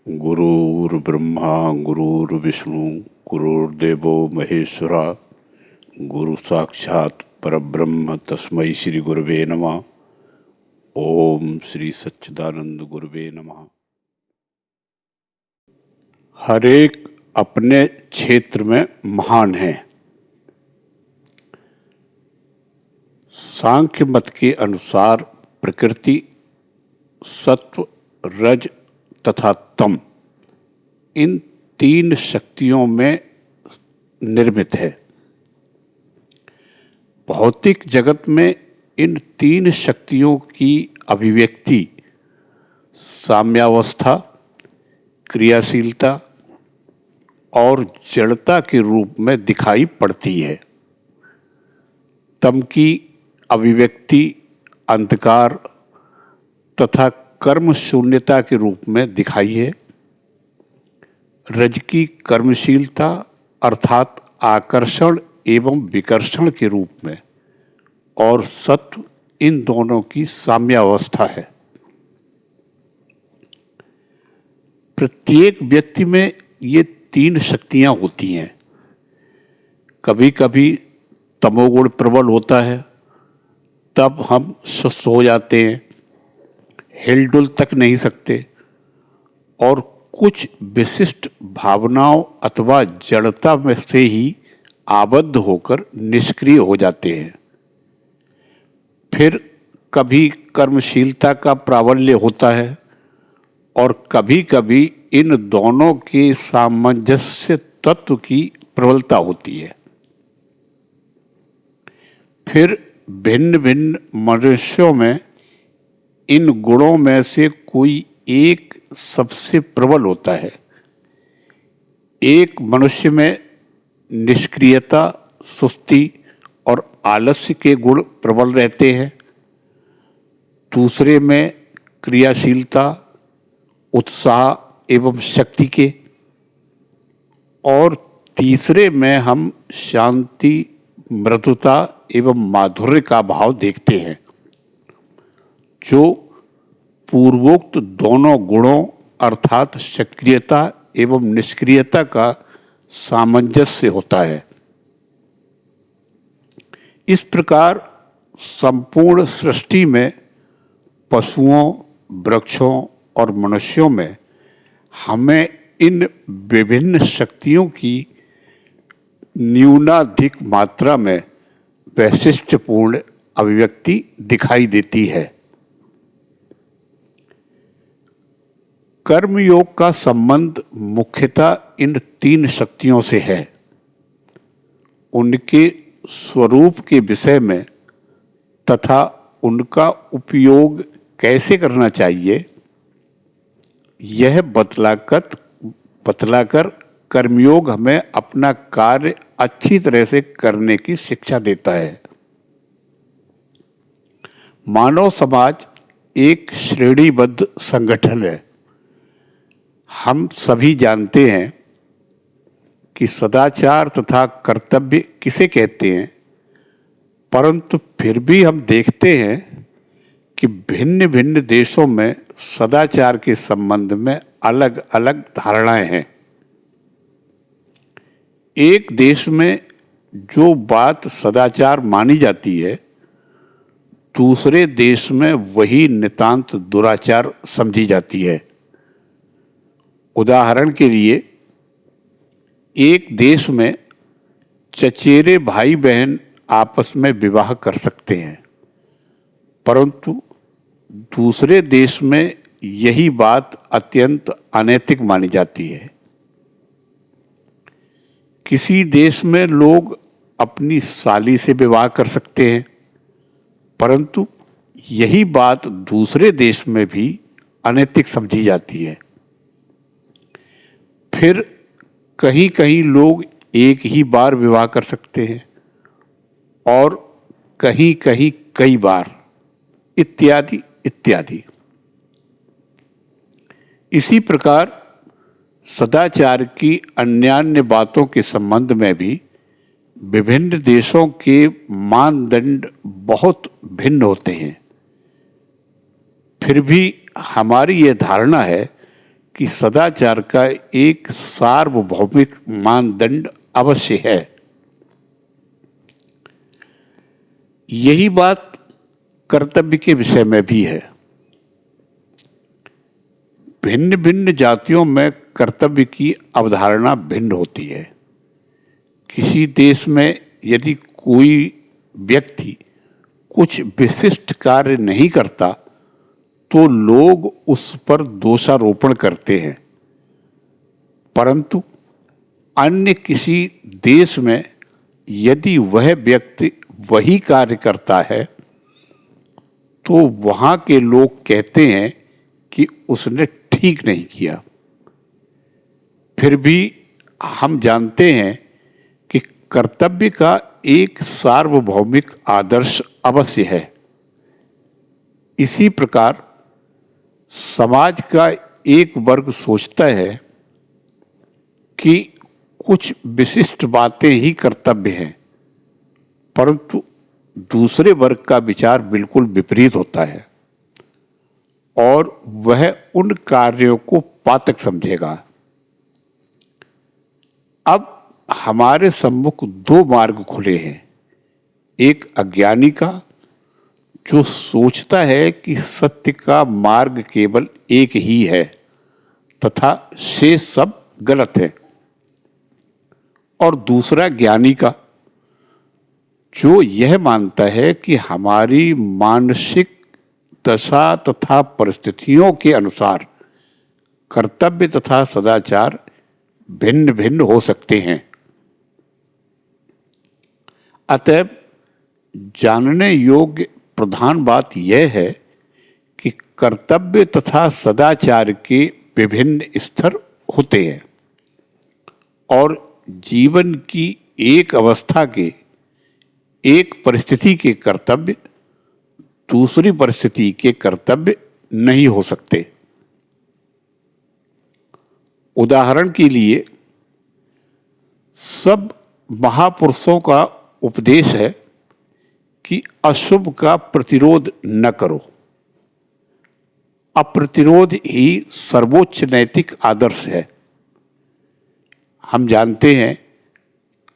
गुरुर्ब्रह्मा गुरुर्विष्णु गुरुर्देवो महेश्वरा गुरु साक्षात परब्रह्म तस्मै श्री गुरुवे नमः। ओम श्री सच्चिदानंद गुरुवे नमः। हर एक अपने क्षेत्र में महान है। सांख्य मत के अनुसार प्रकृति सत्व, रज तथा तम इन तीन शक्तियों में निर्मित है। भौतिक जगत में इन तीन शक्तियों की अभिव्यक्ति साम्यावस्था, क्रियाशीलता और जड़ता के रूप में दिखाई पड़ती है। तम की अभिव्यक्ति अंधकार तथा कर्म शून्यता के रूप में दिखाई है। रज की कर्मशीलता अर्थात आकर्षण एवं विकर्षण के रूप में और सत्व इन दोनों की साम्यावस्था है। प्रत्येक व्यक्ति में ये तीन शक्तियां होती हैं। कभी कभी तमोगुण प्रबल होता है, तब हम सुस्त हो जाते हैं, हिलडुल तक नहीं सकते और कुछ विशिष्ट भावनाओं अथवा जड़ता में से ही आबद्ध होकर निष्क्रिय हो जाते हैं। फिर कभी कर्मशीलता का प्राबल्य होता है और कभी कभी इन दोनों के सामंजस्य तत्व की प्रबलता होती है। फिर भिन्न भिन्न मनुष्यों में इन गुणों में से कोई एक सबसे प्रबल होता है। एक मनुष्य में निष्क्रियता, सुस्ती और आलस्य के गुण प्रबल रहते हैं। दूसरे में क्रियाशीलता, उत्साह एवं शक्ति के, और तीसरे में हम शांति, मृदुता एवं माधुर्य का भाव देखते हैं, जो पूर्वोक्त दोनों गुणों अर्थात सक्रियता एवं निष्क्रियता का सामंजस्य होता है। इस प्रकार संपूर्ण सृष्टि में पशुओं, वृक्षों और मनुष्यों में हमें इन विभिन्न शक्तियों की न्यूनाधिक मात्रा में वैशिष्ट्यपूर्ण अभिव्यक्ति दिखाई देती है। कर्मयोग का संबंध मुख्यतः इन तीन शक्तियों से है। उनके स्वरूप के विषय में तथा उनका उपयोग कैसे करना चाहिए, यह बतलाकर कर्मयोग हमें अपना कार्य अच्छी तरह से करने की शिक्षा देता है। मानव समाज एक श्रेणीबद्ध संगठन है। हम सभी जानते हैं कि सदाचार तथा कर्तव्य किसे कहते हैं, परंतु फिर भी हम देखते हैं कि भिन्न भिन्न देशों में सदाचार के संबंध में अलग अलग धारणाएं हैं। एक देश में जो बात सदाचार मानी जाती है, दूसरे देश में वही नितांत दुराचार समझी जाती है। उदाहरण के लिए, एक देश में चचेरे भाई बहन आपस में विवाह कर सकते हैं, परंतु दूसरे देश में यही बात अत्यंत अनैतिक मानी जाती है। किसी देश में लोग अपनी साली से विवाह कर सकते हैं, परंतु यही बात दूसरे देश में भी अनैतिक समझी जाती है। फिर कहीं कहीं लोग एक ही बार विवाह कर सकते हैं और कहीं कहीं कई बार, इत्यादि इत्यादि। इसी प्रकार सदाचार की अन्यान्य बातों के संबंध में भी विभिन्न देशों के मानदंड बहुत भिन्न होते हैं। फिर भी हमारी ये धारणा है कि सदाचार का एक सार्वभौमिक मानदंड अवश्य है। यही बात कर्तव्य के विषय में भी है। भिन्न भिन्न जातियों में कर्तव्य की अवधारणा भिन्न होती है। किसी देश में यदि कोई व्यक्ति कुछ विशिष्ट कार्य नहीं करता तो लोग उस पर दोषारोपण करते हैं, परंतु अन्य किसी देश में यदि वह व्यक्ति वही कार्य करता है तो वहाँ के लोग कहते हैं कि उसने ठीक नहीं किया। फिर भी हम जानते हैं कि कर्तव्य का एक सार्वभौमिक आदर्श अवश्य है। इसी प्रकार समाज का एक वर्ग सोचता है कि कुछ विशिष्ट बातें ही कर्तव्य हैं, परंतु दूसरे वर्ग का विचार बिल्कुल विपरीत होता है और वह उन कार्यों को पातक समझेगा। अब हमारे सम्मुख दो मार्ग खुले हैं, एक अज्ञानी का जो सोचता है कि सत्य का मार्ग केवल एक ही है तथा शेष सब गलत है, और दूसरा ज्ञानी का जो यह मानता है कि हमारी मानसिक दशा तथा परिस्थितियों के अनुसार कर्तव्य तथा सदाचार भिन्न भिन्न हो सकते हैं। अतः जानने योग्य प्रधान बात यह है कि कर्तव्य तथा सदाचार के विभिन्न स्तर होते हैं और जीवन की एक अवस्था के एक परिस्थिति के कर्तव्य दूसरी परिस्थिति के कर्तव्य नहीं हो सकते। उदाहरण के लिए सब महापुरुषों का उपदेश है कि अशुभ का प्रतिरोध न करो। अप्रतिरोध ही सर्वोच्च नैतिक आदर्श है। हम जानते हैं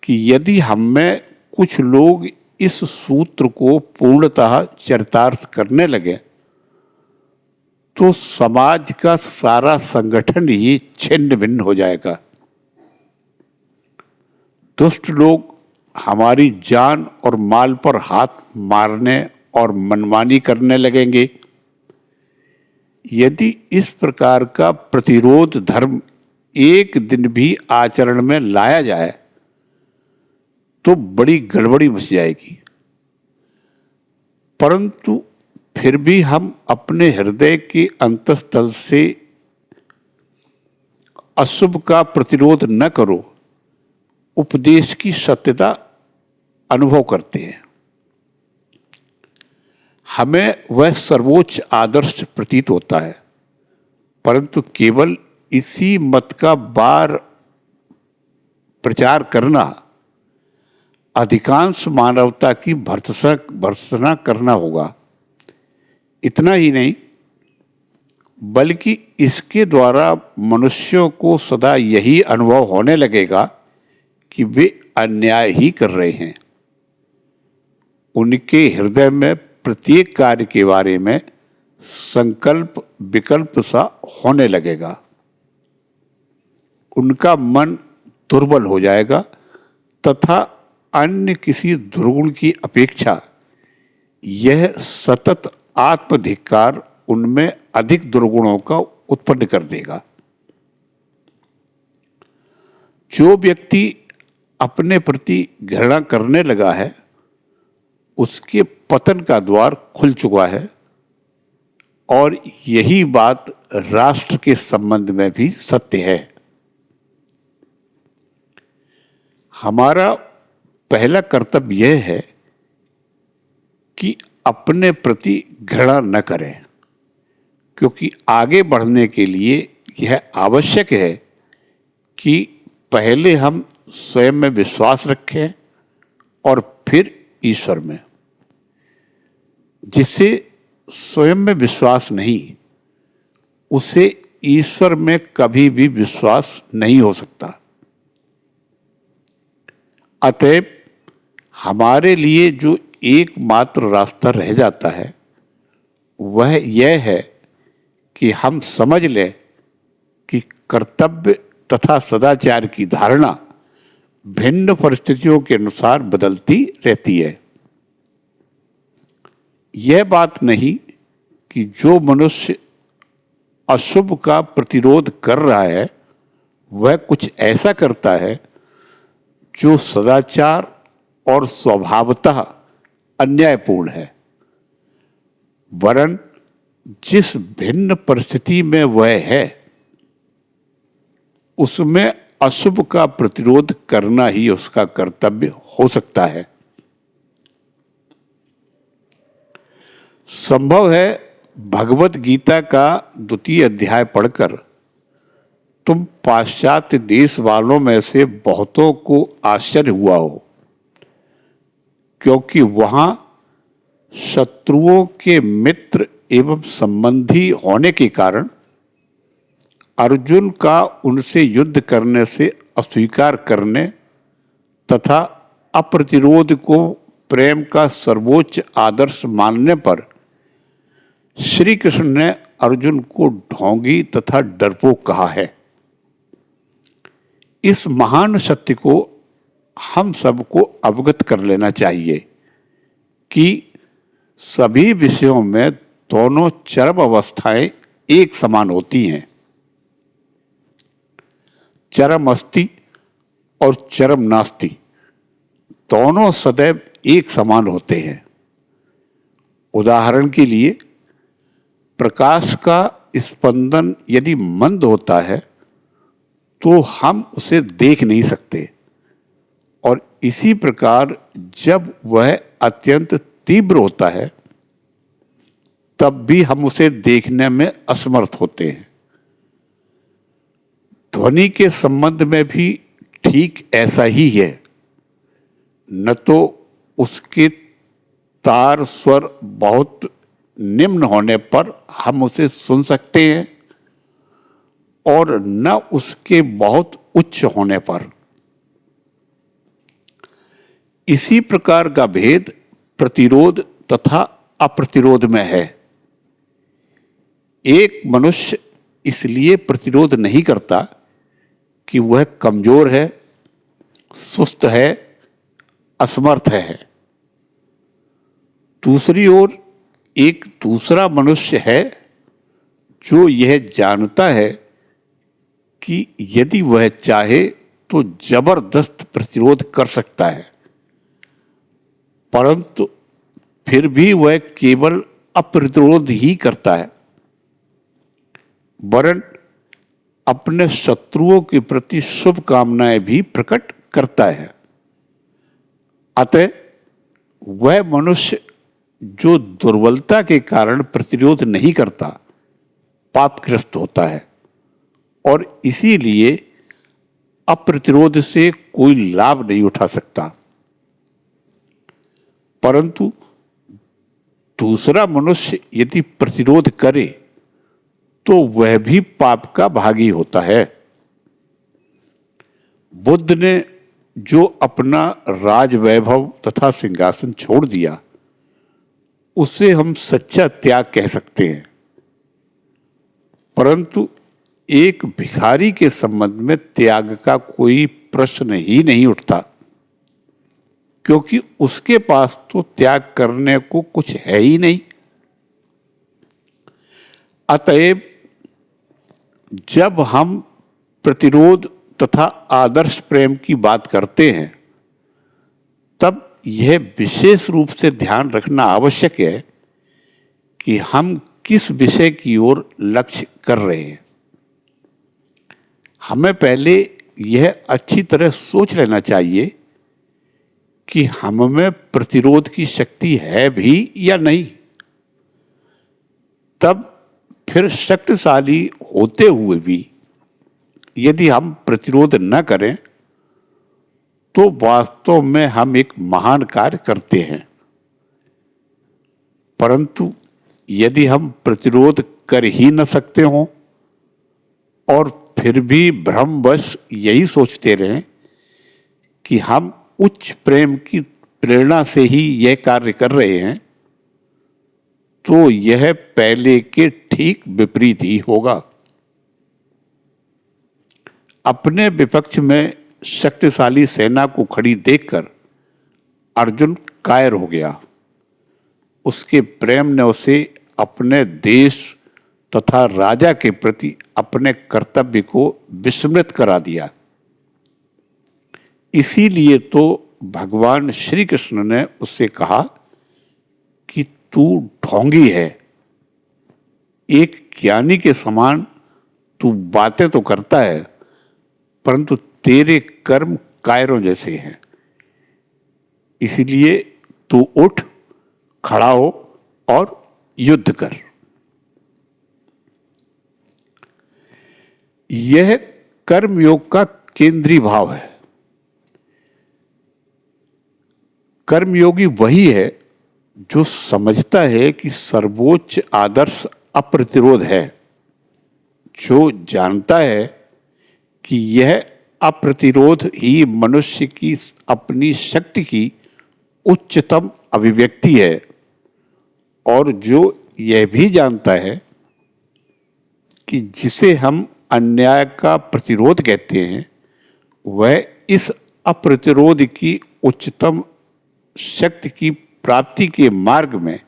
कि यदि हम में कुछ लोग इस सूत्र को पूर्णतः चरितार्थ करने लगे तो समाज का सारा संगठन ही छिन्न भिन्न हो जाएगा। दुष्ट लोग हमारी जान और माल पर हाथ मारने और मनमानी करने लगेंगे। यदि इस प्रकार का प्रतिरोध धर्म एक दिन भी आचरण में लाया जाए तो बड़ी गड़बड़ी मच जाएगी, परंतु फिर भी हम अपने हृदय के अंतःस्थल से अशुभ का प्रतिरोध न करो उपदेश की सत्यता अनुभव करते हैं। हमें वह सर्वोच्च आदर्श प्रतीत होता है, परंतु केवल इसी मत का बार प्रचार करना अधिकांश मानवता की भर्त्सना करना होगा। इतना ही नहीं बल्कि इसके द्वारा मनुष्यों को सदा यही अनुभव होने लगेगा कि वे अन्याय ही कर रहे हैं। उनके हृदय में प्रत्येक कार्य के बारे में संकल्प विकल्प सा होने लगेगा। उनका मन दुर्बल हो जाएगा तथा अन्य किसी दुर्गुण की अपेक्षा यह सतत आत्मधिक्कार उनमें अधिक दुर्गुणों का उत्पन्न कर देगा। जो व्यक्ति अपने प्रति घृणा करने लगा है उसके पतन का द्वार खुल चुका है, और यही बात राष्ट्र के संबंध में भी सत्य है। हमारा पहला कर्तव्य यह है कि अपने प्रति घृणा न करें, क्योंकि आगे बढ़ने के लिए यह आवश्यक है कि पहले हम स्वयं में विश्वास रखें और फिर ईश्वर में। जिसे स्वयं में विश्वास नहीं उसे ईश्वर में कभी भी विश्वास नहीं हो सकता। अतएव हमारे लिए जो एकमात्र रास्ता रह जाता है वह यह है कि हम समझ लें कि कर्तव्य तथा सदाचार की धारणा भिन्न परिस्थितियों के अनुसार बदलती रहती है। यह बात नहीं कि जो मनुष्य अशुभ का प्रतिरोध कर रहा है वह कुछ ऐसा करता है जो सदाचार और स्वभावतः अन्यायपूर्ण है, वरन जिस भिन्न परिस्थिति में वह है उसमें अशुभ का प्रतिरोध करना ही उसका कर्तव्य हो सकता है। संभव है भगवत गीता का 2वां अध्याय पढ़कर तुम पाश्चात्य देश वालों में से बहुतों को आश्चर्य हुआ हो, क्योंकि वहां शत्रुओं के मित्र एवं संबंधी होने के कारण अर्जुन का उनसे युद्ध करने से अस्वीकार करने तथा अप्रतिरोध को प्रेम का सर्वोच्च आदर्श मानने पर श्री कृष्ण ने अर्जुन को ढोंगी तथा डरपोक कहा है। इस महान सत्य को हम सबको अवगत कर लेना चाहिए कि सभी विषयों में दोनों चरम अवस्थाएं एक समान होती हैं। चरम अस्ति और चरम नास्ति दोनों सदैव एक समान होते हैं। उदाहरण के लिए प्रकाश का स्पंदन यदि मंद होता है तो हम उसे देख नहीं सकते, और इसी प्रकार जब वह अत्यंत तीव्र होता है तब भी हम उसे देखने में असमर्थ होते हैं। ध्वनि के संबंध में भी ठीक ऐसा ही है। न तो उसके तार स्वर बहुत निम्न होने पर हम उसे सुन सकते हैं और न उसके बहुत उच्च होने पर। इसी प्रकार का भेद प्रतिरोध तथा अप्रतिरोध में है। एक मनुष्य इसलिए प्रतिरोध नहीं करता कि वह कमजोर है, सुस्त है, असमर्थ है। दूसरी ओर एक दूसरा मनुष्य है जो यह जानता है कि यदि वह चाहे तो जबरदस्त प्रतिरोध कर सकता है, परंतु फिर भी वह केवल अप्रतिरोध ही करता है, वरन अपने शत्रुओं के प्रति शुभकामनाएं भी प्रकट करता है। अतः वह मनुष्य जो दुर्बलता के कारण प्रतिरोध नहीं करता पापग्रस्त होता है, और इसीलिए अप्रतिरोध से कोई लाभ नहीं उठा सकता। परंतु दूसरा मनुष्य यदि प्रतिरोध करे तो वह भी पाप का भागी होता है। बुद्ध ने जो अपना राज वैभव तथा सिंहासन छोड़ दिया उसे हम सच्चा त्याग कह सकते हैं, परंतु एक भिखारी के संबंध में त्याग का कोई प्रश्न ही नहीं उठता, क्योंकि उसके पास तो त्याग करने को कुछ है ही नहीं। अतएव जब हम प्रतिरोध तथा आदर्श प्रेम की बात करते हैं तब यह विशेष रूप से ध्यान रखना आवश्यक है कि हम किस विषय की ओर लक्ष्य कर रहे हैं। हमें पहले यह अच्छी तरह सोच लेना चाहिए कि हम में प्रतिरोध की शक्ति है भी या नहीं। तब फिर शक्तिशाली होते हुए भी यदि हम प्रतिरोध न करें तो वास्तव में हम एक महान कार्य करते हैं, परंतु यदि हम प्रतिरोध कर ही न सकते हों और फिर भी भ्रमवश यही सोचते रहें कि हम उच्च प्रेम की प्रेरणा से ही यह कार्य कर रहे हैं, तो यह पहले के ठीक विपरीत ही होगा। अपने विपक्ष में शक्तिशाली सेना को खड़ी देखकर अर्जुन कायर हो गया। उसके प्रेम ने उसे अपने देश तथा राजा के प्रति अपने कर्तव्य को विस्मृत करा दिया। इसीलिए तो भगवान श्री कृष्ण ने उससे कहा कि तू ढोंगी है, एक ज्ञानी के समान तू बातें तो करता है, परंतु तेरे कर्म कायरों जैसे हैं। इसलिए तू उठ, खड़ा हो और युद्ध कर। यह कर्मयोग का केंद्रीय भाव है। कर्मयोगी वही है जो समझता है कि सर्वोच्च आदर्श अप्रतिरोध है, जो जानता है कि यह अप्रतिरोध ही मनुष्य की अपनी शक्ति की उच्चतम अभिव्यक्ति है, और जो यह भी जानता है कि जिसे हम अन्याय का प्रतिरोध कहते हैं, वह इस अप्रतिरोध की उच्चतम शक्ति की प्राप्ति के मार्ग में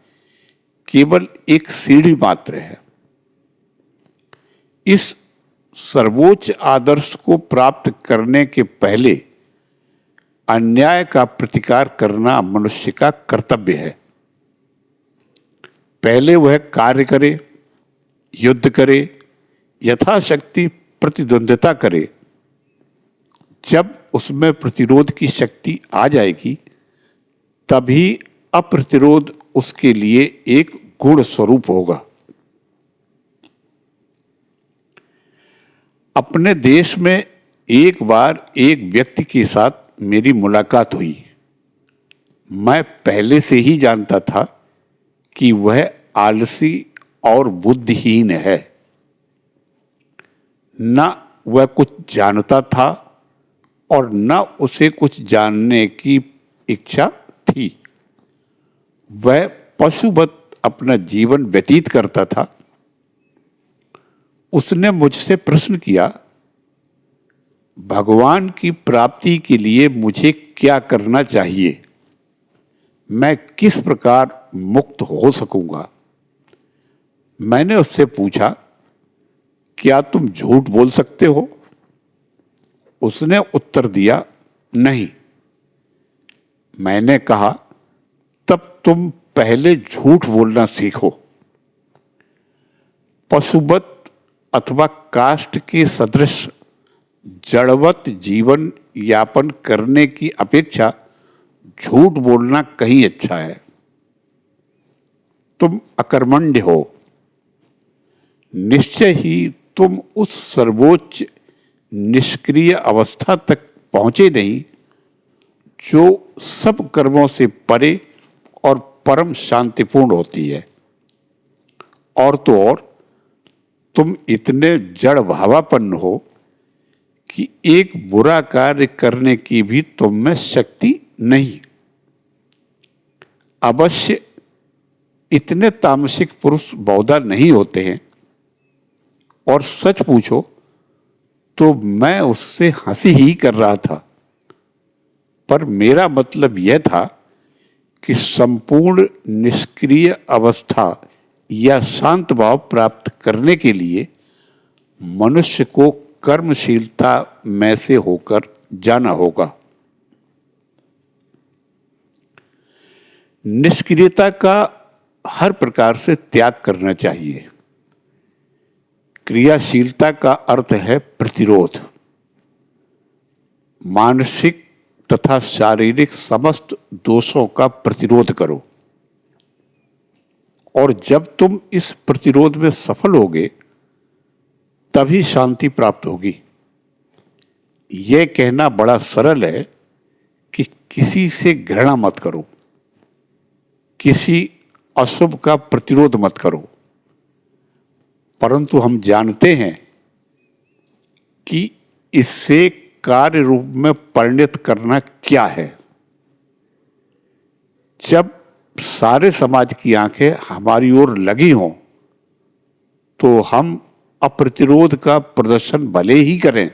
केवल एक सीढ़ी मात्र है। इस सर्वोच्च आदर्श को प्राप्त करने के पहले अन्याय का प्रतिकार करना मनुष्य का कर्तव्य है। पहले वह कार्य करे, युद्ध करे, यथाशक्ति प्रतिद्वंद्विता करे। जब उसमें प्रतिरोध की शक्ति आ जाएगी, तभी अप्रतिरोध उसके लिए एक गुण स्वरूप होगा। अपने देश में एक बार एक व्यक्ति के साथ मेरी मुलाकात हुई। मैं पहले से ही जानता था कि वह आलसी और बुद्धिहीन है। न वह कुछ जानता था और न उसे कुछ जानने की इच्छा थी। वह पशुवत अपना जीवन व्यतीत करता था। उसने मुझसे प्रश्न किया, भगवान की प्राप्ति के लिए मुझे क्या करना चाहिए? मैं किस प्रकार मुक्त हो सकूंगा? मैंने उससे पूछा, क्या तुम झूठ बोल सकते हो? उसने उत्तर दिया, नहीं। मैंने कहा, तब तुम पहले झूठ बोलना सीखो। पशुवत अथवा काष्ठ के सदृश जड़वत जीवन यापन करने की अपेक्षा झूठ बोलना कहीं अच्छा है। तुम अकर्मण्य हो, निश्चय ही तुम उस सर्वोच्च निष्क्रिय अवस्था तक पहुंचे नहीं जो सब कर्मों से परे और परम शांतिपूर्ण होती है। और तो और तुम इतने जड़ भावापन्न हो कि एक बुरा कार्य करने की भी तुम में शक्ति नहीं। अवश्य इतने तामसिक पुरुष बहुधा नहीं होते हैं, और सच पूछो तो मैं उससे हंसी ही कर रहा था, पर मेरा मतलब यह था कि संपूर्ण निष्क्रिय अवस्था या शांत भाव प्राप्त करने के लिए मनुष्य को कर्मशीलता में से होकर जाना होगा। निष्क्रियता का हर प्रकार से त्याग करना चाहिए। क्रियाशीलता का अर्थ है प्रतिरोध। मानसिक तथा शारीरिक समस्त दोषों का प्रतिरोध करो, और जब तुम इस प्रतिरोध में सफल होगे तभी शांति प्राप्त होगी। यह कहना बड़ा सरल है कि किसी से घृणा मत करो, किसी अशुभ का प्रतिरोध मत करो, परंतु हम जानते हैं कि इससे कार्य रूप में परिणत करना क्या है। जब सारे समाज की आंखें हमारी ओर लगी हों तो हम अप्रतिरोध का प्रदर्शन भले ही करें,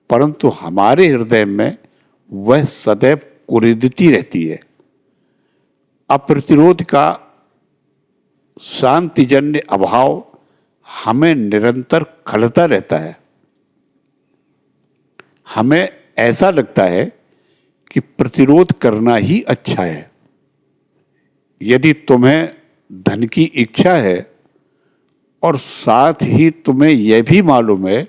परंतु हमारे हृदय में वह सदैव कुरीदती रहती है। अप्रतिरोध का शांतिजन्य अभाव हमें निरंतर खलता रहता है। हमें ऐसा लगता है कि प्रतिरोध करना ही अच्छा है। यदि तुम्हें धन की इच्छा है और साथ ही तुम्हें यह भी मालूम है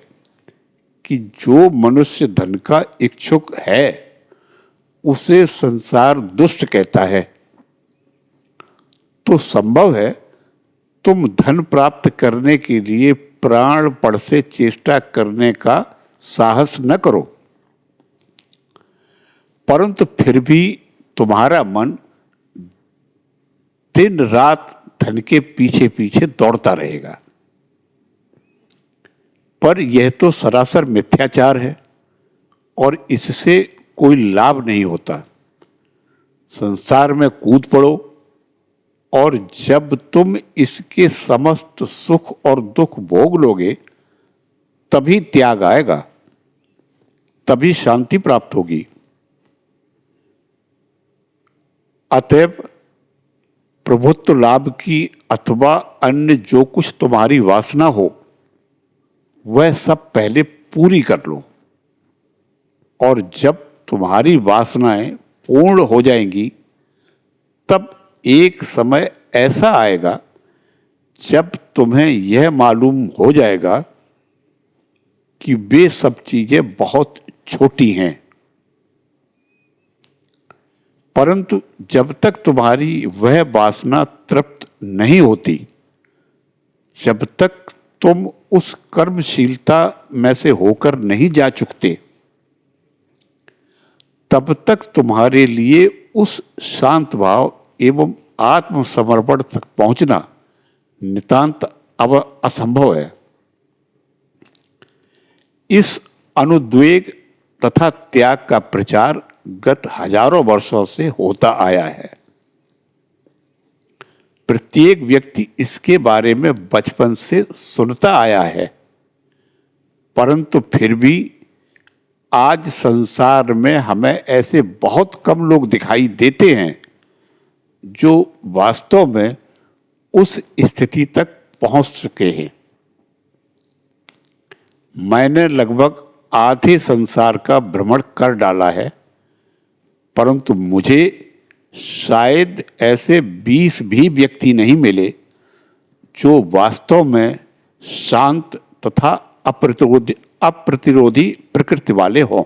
कि जो मनुष्य धन का इच्छुक है उसे संसार दुष्ट कहता है, तो संभव है तुम धन प्राप्त करने के लिए प्राणपण से चेष्टा करने का साहस न करो, परंतु फिर भी तुम्हारा मन दिन रात धन के पीछे पीछे दौड़ता रहेगा। पर यह तो सरासर मिथ्याचार है और इससे कोई लाभ नहीं होता। संसार में कूद पड़ो और जब तुम इसके समस्त सुख और दुख भोग लोगे तभी त्याग आएगा, तभी शांति प्राप्त होगी। अतएव प्रभुत्व लाभ की अथवा अन्य जो कुछ तुम्हारी वासना हो वह सब पहले पूरी कर लो, और जब तुम्हारी वासनाएं पूर्ण हो जाएंगी तब एक समय ऐसा आएगा जब तुम्हें यह मालूम हो जाएगा कि वे सब चीजें बहुत छोटी हैं। परंतु जब तक तुम्हारी वह वासना तृप्त नहीं होती, जब तक तुम उस कर्मशीलता में से होकर नहीं जा चुकते, तब तक तुम्हारे लिए उस शांत भाव एवं आत्मसमर्पण तक पहुंचना नितांत असंभव है। इस अनुद्वेग तथा त्याग का प्रचार गत हजारों वर्षों से होता आया है। प्रत्येक व्यक्ति इसके बारे में बचपन से सुनता आया है, परंतु फिर भी आज संसार में हमें ऐसे बहुत कम लोग दिखाई देते हैं जो वास्तव में उस स्थिति तक पहुंच चुके हैं। मैंने लगभग आधे संसार का भ्रमण कर डाला है, परंतु मुझे शायद ऐसे 20 भी व्यक्ति नहीं मिले जो वास्तव में शांत तथा अप्रतिरोधी प्रकृति वाले हों।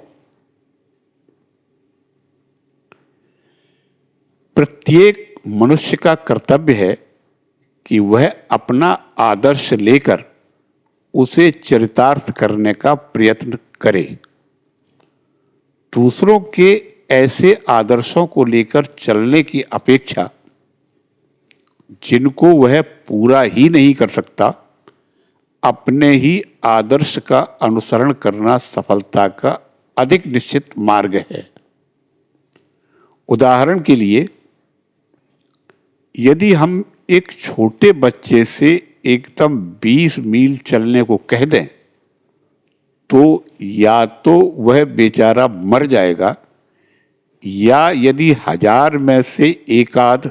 प्रत्येक मनुष्य का कर्तव्य है कि वह अपना आदर्श लेकर उसे चरितार्थ करने का प्रयत्न करे। दूसरों के ऐसे आदर्शों को लेकर चलने की अपेक्षा जिनको वह पूरा ही नहीं कर सकता, अपने ही आदर्श का अनुसरण करना सफलता का अधिक निश्चित मार्ग है। उदाहरण के लिए, यदि हम एक छोटे बच्चे से एकदम 20 मील चलने को कह दें तो या तो वह बेचारा मर जाएगा, या यदि 1000 में से एक आध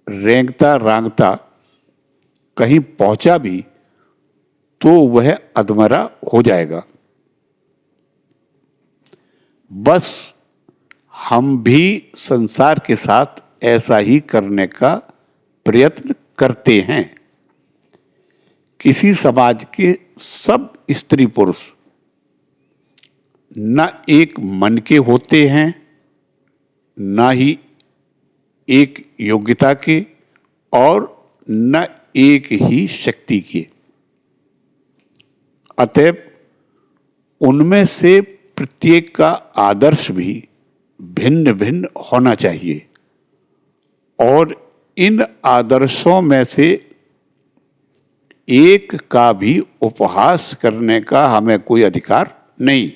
रेंगता रांगता कहीं पहुंचा भी तो वह अधमरा हो जाएगा। बस हम भी संसार के साथ ऐसा ही करने का प्रयत्न करते हैं। किसी समाज के सब स्त्री पुरुष न एक मन के होते हैं, न ही एक योग्यता के, और न एक ही शक्ति के। अतएव उनमें से प्रत्येक का आदर्श भी भिन्न भिन्न होना चाहिए, और इन आदर्शों में से एक का भी उपहास करने का हमें कोई अधिकार नहीं।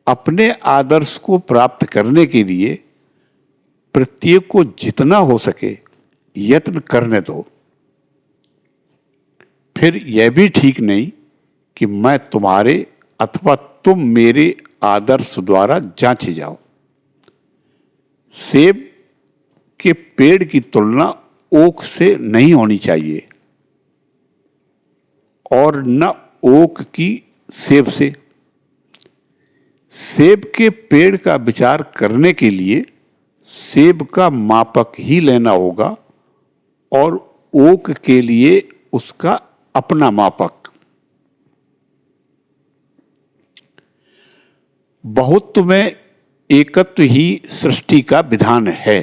अपने आदर्श को प्राप्त करने के लिए प्रत्येक को जितना हो सके यत्न करने दो। फिर यह भी ठीक नहीं कि मैं तुम्हारे अथवा तुम मेरे आदर्श द्वारा जांचे जाओ। सेब के पेड़ की तुलना ओक से नहीं होनी चाहिए और न ओक की सेब से। सेब के पेड़ का विचार करने के लिए सेब का मापक ही लेना होगा और ओक के लिए उसका अपना मापक। बहुत्व में एकत्व ही सृष्टि का विधान है।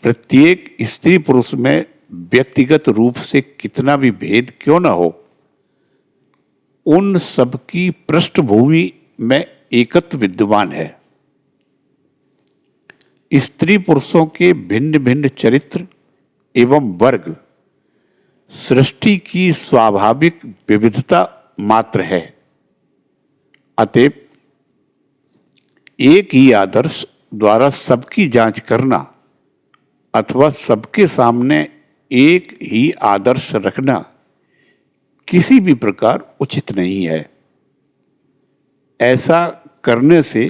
प्रत्येक स्त्री पुरुष में व्यक्तिगत रूप से कितना भी भेद क्यों न हो, उन सब की पृष्ठभूमि में एकत्व विद्यमान है। स्त्री पुरुषों के भिन्न भिन्न चरित्र एवं वर्ग सृष्टि की स्वाभाविक विविधता मात्र है। अतएव एक ही आदर्श द्वारा सबकी जांच करना अथवा सबके सामने एक ही आदर्श रखना किसी भी प्रकार उचित नहीं है। ऐसा करने से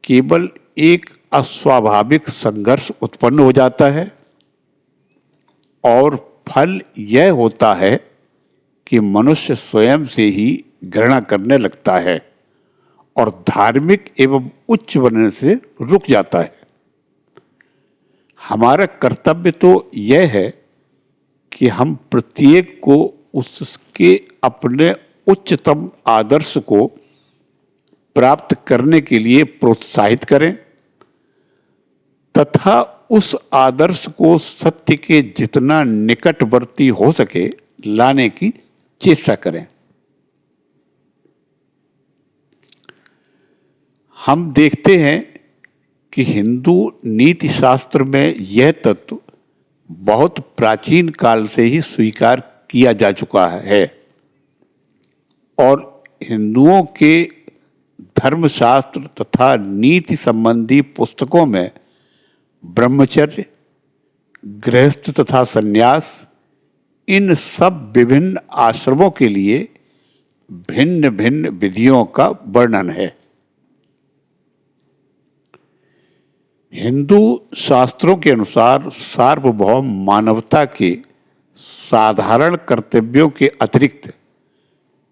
केवल एक अस्वाभाविक संघर्ष उत्पन्न हो जाता है और फल यह होता है कि मनुष्य स्वयं से ही घृणा करने लगता है और धार्मिक एवं उच्च बनने से रुक जाता है। हमारा कर्तव्य तो यह है कि हम प्रत्येक को उसके अपने उच्चतम आदर्श को प्राप्त करने के लिए प्रोत्साहित करें तथा उस आदर्श को सत्य के जितना निकटवर्ती हो सके लाने की चेष्टा करें। हम देखते हैं कि हिंदू नीति शास्त्र में यह तत्व बहुत प्राचीन काल से ही स्वीकार किया जा चुका है और हिंदुओं के धर्मशास्त्र तथा नीति संबंधी पुस्तकों में ब्रह्मचर्य, गृहस्थ तथा संन्यास, इन सब विभिन्न आश्रमों के लिए भिन्न भिन्न विधियों का वर्णन है। हिंदू शास्त्रों के अनुसार सार्वभौम मानवता के साधारण कर्तव्यों के अतिरिक्त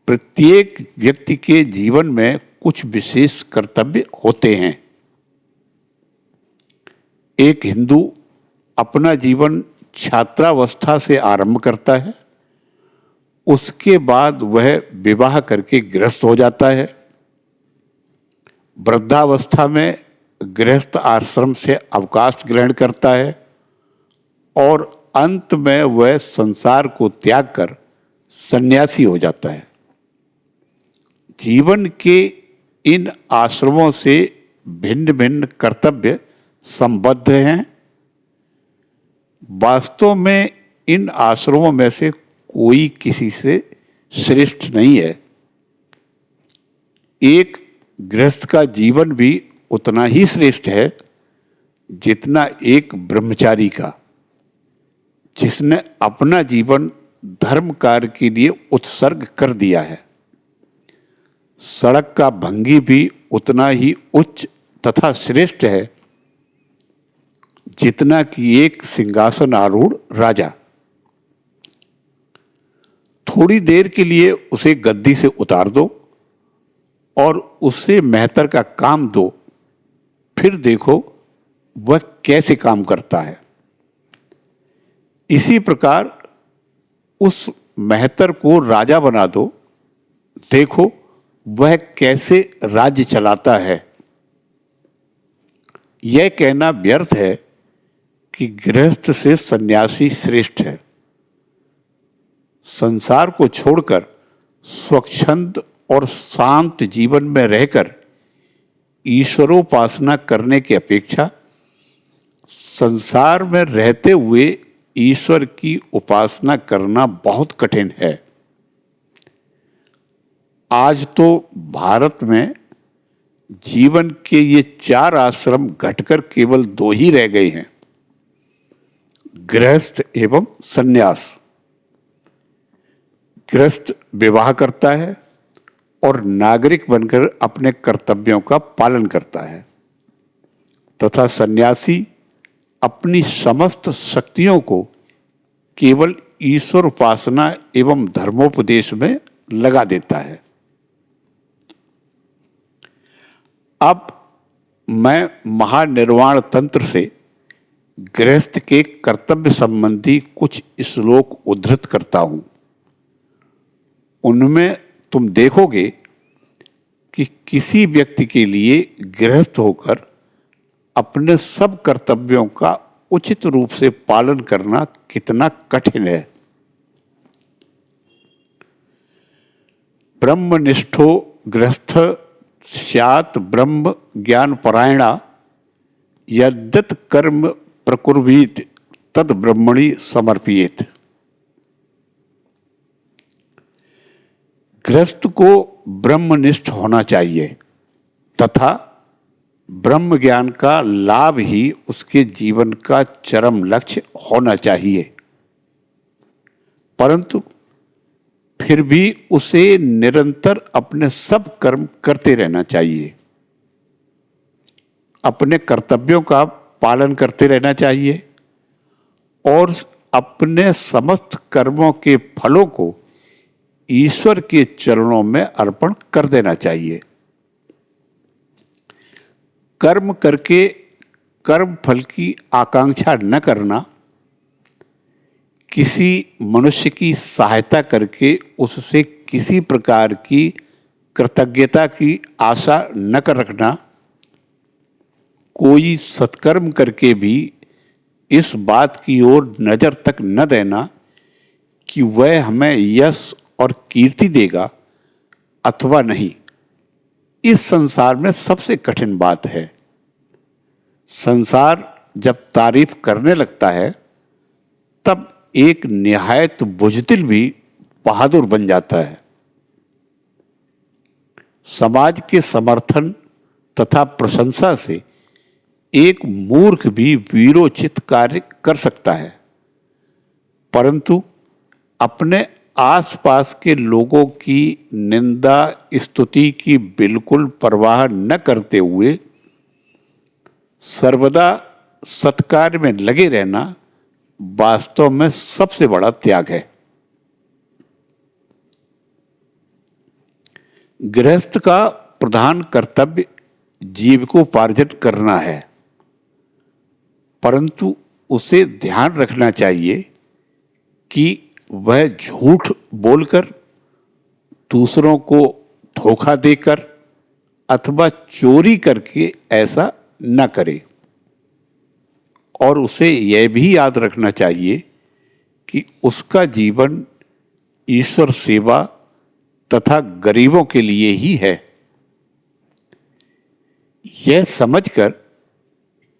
प्रत्येक व्यक्ति के जीवन में कुछ विशेष कर्तव्य होते हैं। एक हिंदू अपना जीवन छात्रावस्था से आरंभ करता है, उसके बाद वह विवाह करके गृहस्थ हो जाता है। वृद्धावस्था में गृहस्थ आश्रम से अवकाश ग्रहण करता है और अंत में वह संसार को त्याग कर सन्यासी हो जाता है। जीवन के इन आश्रमों से भिन्न भिन्न कर्तव्य संबद्ध हैं। वास्तव में इन आश्रमों में से कोई किसी से श्रेष्ठ नहीं है। एक गृहस्थ का जीवन भी उतना ही श्रेष्ठ है जितना एक ब्रह्मचारी का, जिसने अपना जीवन धर्म कार्य के लिए उत्सर्ग कर दिया है। सड़क का भंगी भी उतना ही उच्च तथा श्रेष्ठ है जितना कि एक सिंहासन आरूढ़ राजा। थोड़ी देर के लिए उसे गद्दी से उतार दो और उसे मेहतर का काम दो, फिर देखो वह कैसे काम करता है। इसी प्रकार उस मेहतर को राजा बना दो, देखो वह कैसे राज्य चलाता है। यह कहना व्यर्थ है कि गृहस्थ से सन्यासी श्रेष्ठ है। संसार को छोड़कर स्वच्छंद और शांत जीवन में रहकर ईश्वरोपासना करने की अपेक्षा संसार में रहते हुए ईश्वर की उपासना करना बहुत कठिन है। आज तो भारत में जीवन के ये 4 आश्रम घटकर केवल 2 ही रह गए हैं, गृहस्थ एवं सन्यास। गृहस्थ विवाह करता है और नागरिक बनकर अपने कर्तव्यों का पालन करता है, तथा सन्यासी अपनी समस्त शक्तियों को केवल ईश्वर उपासना एवं धर्मोपदेश में लगा देता है। अब मैं महानिर्वाण तंत्र से गृहस्थ के कर्तव्य संबंधी कुछ श्लोक उद्धृत करता हूं। उनमें तुम देखोगे कि किसी व्यक्ति के लिए गृहस्थ होकर अपने सब कर्तव्यों का उचित रूप से पालन करना कितना कठिन है। ब्रह्मनिष्ठो गृहस्थ स्यात् ब्रह्म ज्ञान परायणा यद्यत् कर्म प्रकुर्वीत तद ब्रह्मणि समर्पियेत। गृहस्थ को ब्रह्मनिष्ठ होना चाहिए तथा ब्रह्म ज्ञान का लाभ ही उसके जीवन का चरम लक्ष्य होना चाहिए, परंतु फिर भी उसे निरंतर अपने सब कर्म करते रहना चाहिए, अपने कर्तव्यों का पालन करते रहना चाहिए और अपने समस्त कर्मों के फलों को ईश्वर के चरणों में अर्पण कर देना चाहिए। कर्म करके कर्म फल की आकांक्षा न करना, किसी मनुष्य की सहायता करके उससे किसी प्रकार की कृतज्ञता की आशा न कर रखना, कोई सत्कर्म करके भी इस बात की ओर नजर तक न देना कि वह हमें यश और कीर्ति देगा अथवा नहीं, इस संसार में सबसे कठिन बात है। संसार जब तारीफ करने लगता है तब एक निहायत बुजदिल भी बहादुर बन जाता है। समाज के समर्थन तथा प्रशंसा से एक मूर्ख भी वीरोचित कार्य कर सकता है, परंतु अपने आसपास के लोगों की निंदा स्तुति की बिल्कुल परवाह न करते हुए सर्वदा सत्कार्य में लगे रहना वास्तव में सबसे बड़ा त्याग है। गृहस्थ का प्रधान कर्तव्य जीविकोपार्जन करना है, परंतु उसे ध्यान रखना चाहिए कि वह झूठ बोलकर, दूसरों को धोखा देकर अथवा चोरी करके ऐसा न करे, और उसे यह भी याद रखना चाहिए कि उसका जीवन ईश्वर सेवा तथा गरीबों के लिए ही है। यह समझकर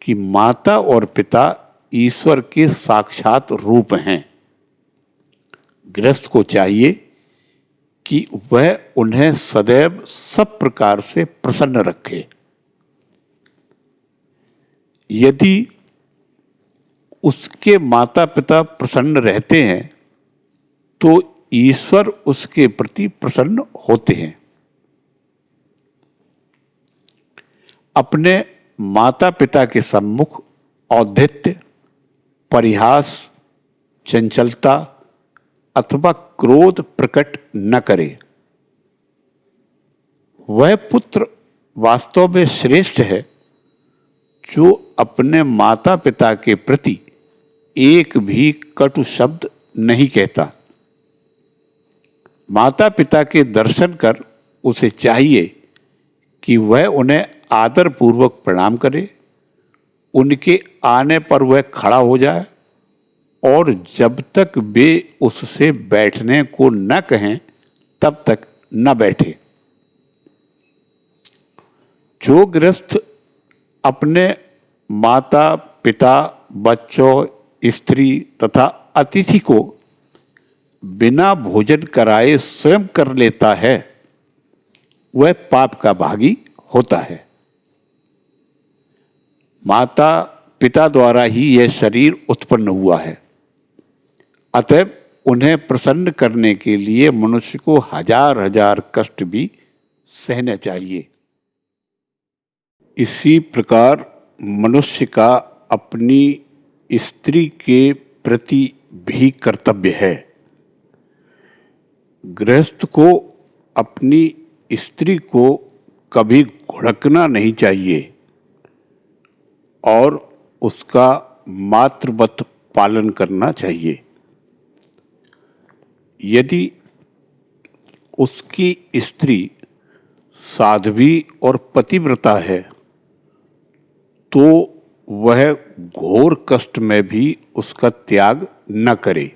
कि माता और पिता ईश्वर के साक्षात रूप हैं, गृहस्थ को चाहिए कि वह उन्हें सदैव सब प्रकार से प्रसन्न रखे। यदि उसके माता पिता प्रसन्न रहते हैं तो ईश्वर उसके प्रति प्रसन्न होते हैं। अपने माता पिता के सम्मुख औद्धित्य, परिहास, चंचलता अथवा क्रोध प्रकट न करे। वह पुत्र वास्तव में श्रेष्ठ है जो अपने माता पिता के प्रति एक भी कटु शब्द नहीं कहता। माता पिता के दर्शन कर उसे चाहिए कि वह उन्हें आदर पूर्वक प्रणाम करे, उनके आने पर वह खड़ा हो जाए और जब तक वे उससे बैठने को न कहें तब तक न बैठे। जो गृहस्थ अपने माता पिता, बच्चों, स्त्री तथा अतिथि को बिना भोजन कराए स्वयं कर लेता है, वह पाप का भागी होता है। माता पिता द्वारा ही यह शरीर उत्पन्न हुआ है, अतएव उन्हें प्रसन्न करने के लिए मनुष्य को हजार हजार कष्ट भी सहने चाहिए। इसी प्रकार मनुष्य का अपनी स्त्री के प्रति भी कर्तव्य है। गृहस्थ को अपनी स्त्री को कभी घुड़कना नहीं चाहिए और उसका मातृवत पालन करना चाहिए। यदि उसकी स्त्री साध्वी और पतिव्रता है तो वह घोर कष्ट में भी उसका त्याग न करे।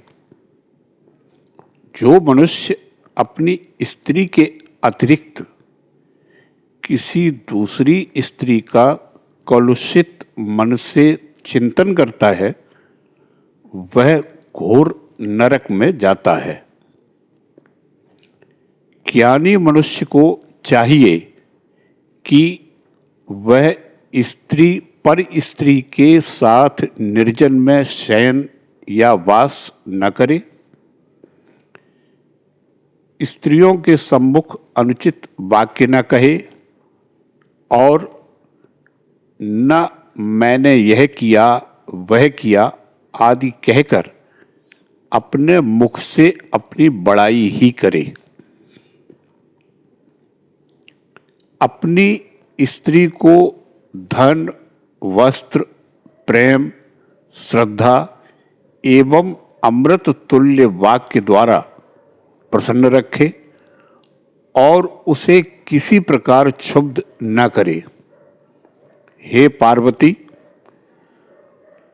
जो मनुष्य अपनी स्त्री के अतिरिक्त किसी दूसरी स्त्री का कलुषित मन से चिंतन करता है, वह घोर नरक में जाता है। ज्ञानी मनुष्य को चाहिए कि वह स्त्री पर स्त्री के साथ निर्जन में शयन या वास न करे, स्त्रियों के सम्मुख अनुचित वाक्य न कहे और न मैंने यह किया वह किया आदि कहकर अपने मुख से अपनी बड़ाई ही करे। अपनी स्त्री को धन, वस्त्र, प्रेम, श्रद्धा एवं अमृत तुल्य वाक्य द्वारा प्रसन्न रखे और उसे किसी प्रकार क्षुब्ध न करे। हे पार्वती,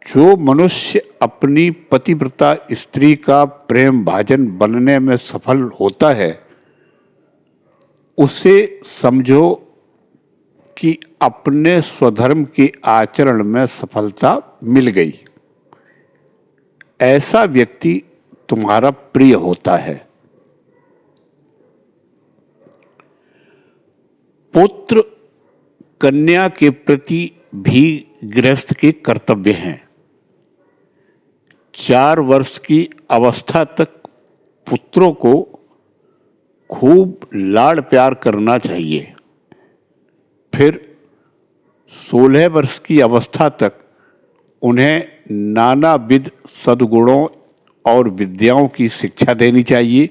जो मनुष्य अपनी पतिव्रता स्त्री का प्रेम भाजन बनने में सफल होता है, उसे समझो कि अपने स्वधर्म के आचरण में सफलता मिल गई। ऐसा व्यक्ति तुम्हारा प्रिय होता है। पुत्र कन्या के प्रति भी गृहस्थ के कर्तव्य हैं। 4 वर्ष की अवस्था तक पुत्रों को खूब लाड़ प्यार करना चाहिए। फिर 16 वर्ष की अवस्था तक उन्हें नानाविध सद्गुणों और विद्याओं की शिक्षा देनी चाहिए।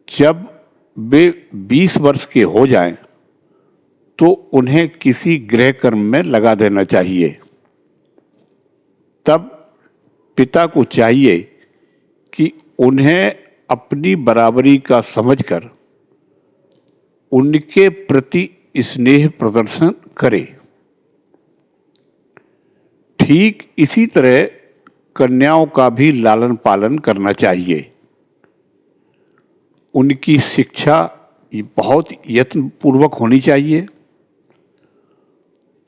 जब वे 20 वर्ष के हो जाएं, तो उन्हें किसी गृह कर्म में लगा देना चाहिए। तब पिता को चाहिए कि उन्हें अपनी बराबरी का समझकर उनके प्रति स्नेह प्रदर्शन करे। ठीक इसी तरह कन्याओं का भी लालन पालन करना चाहिए। उनकी शिक्षा बहुत यत्नपूर्वक होनी चाहिए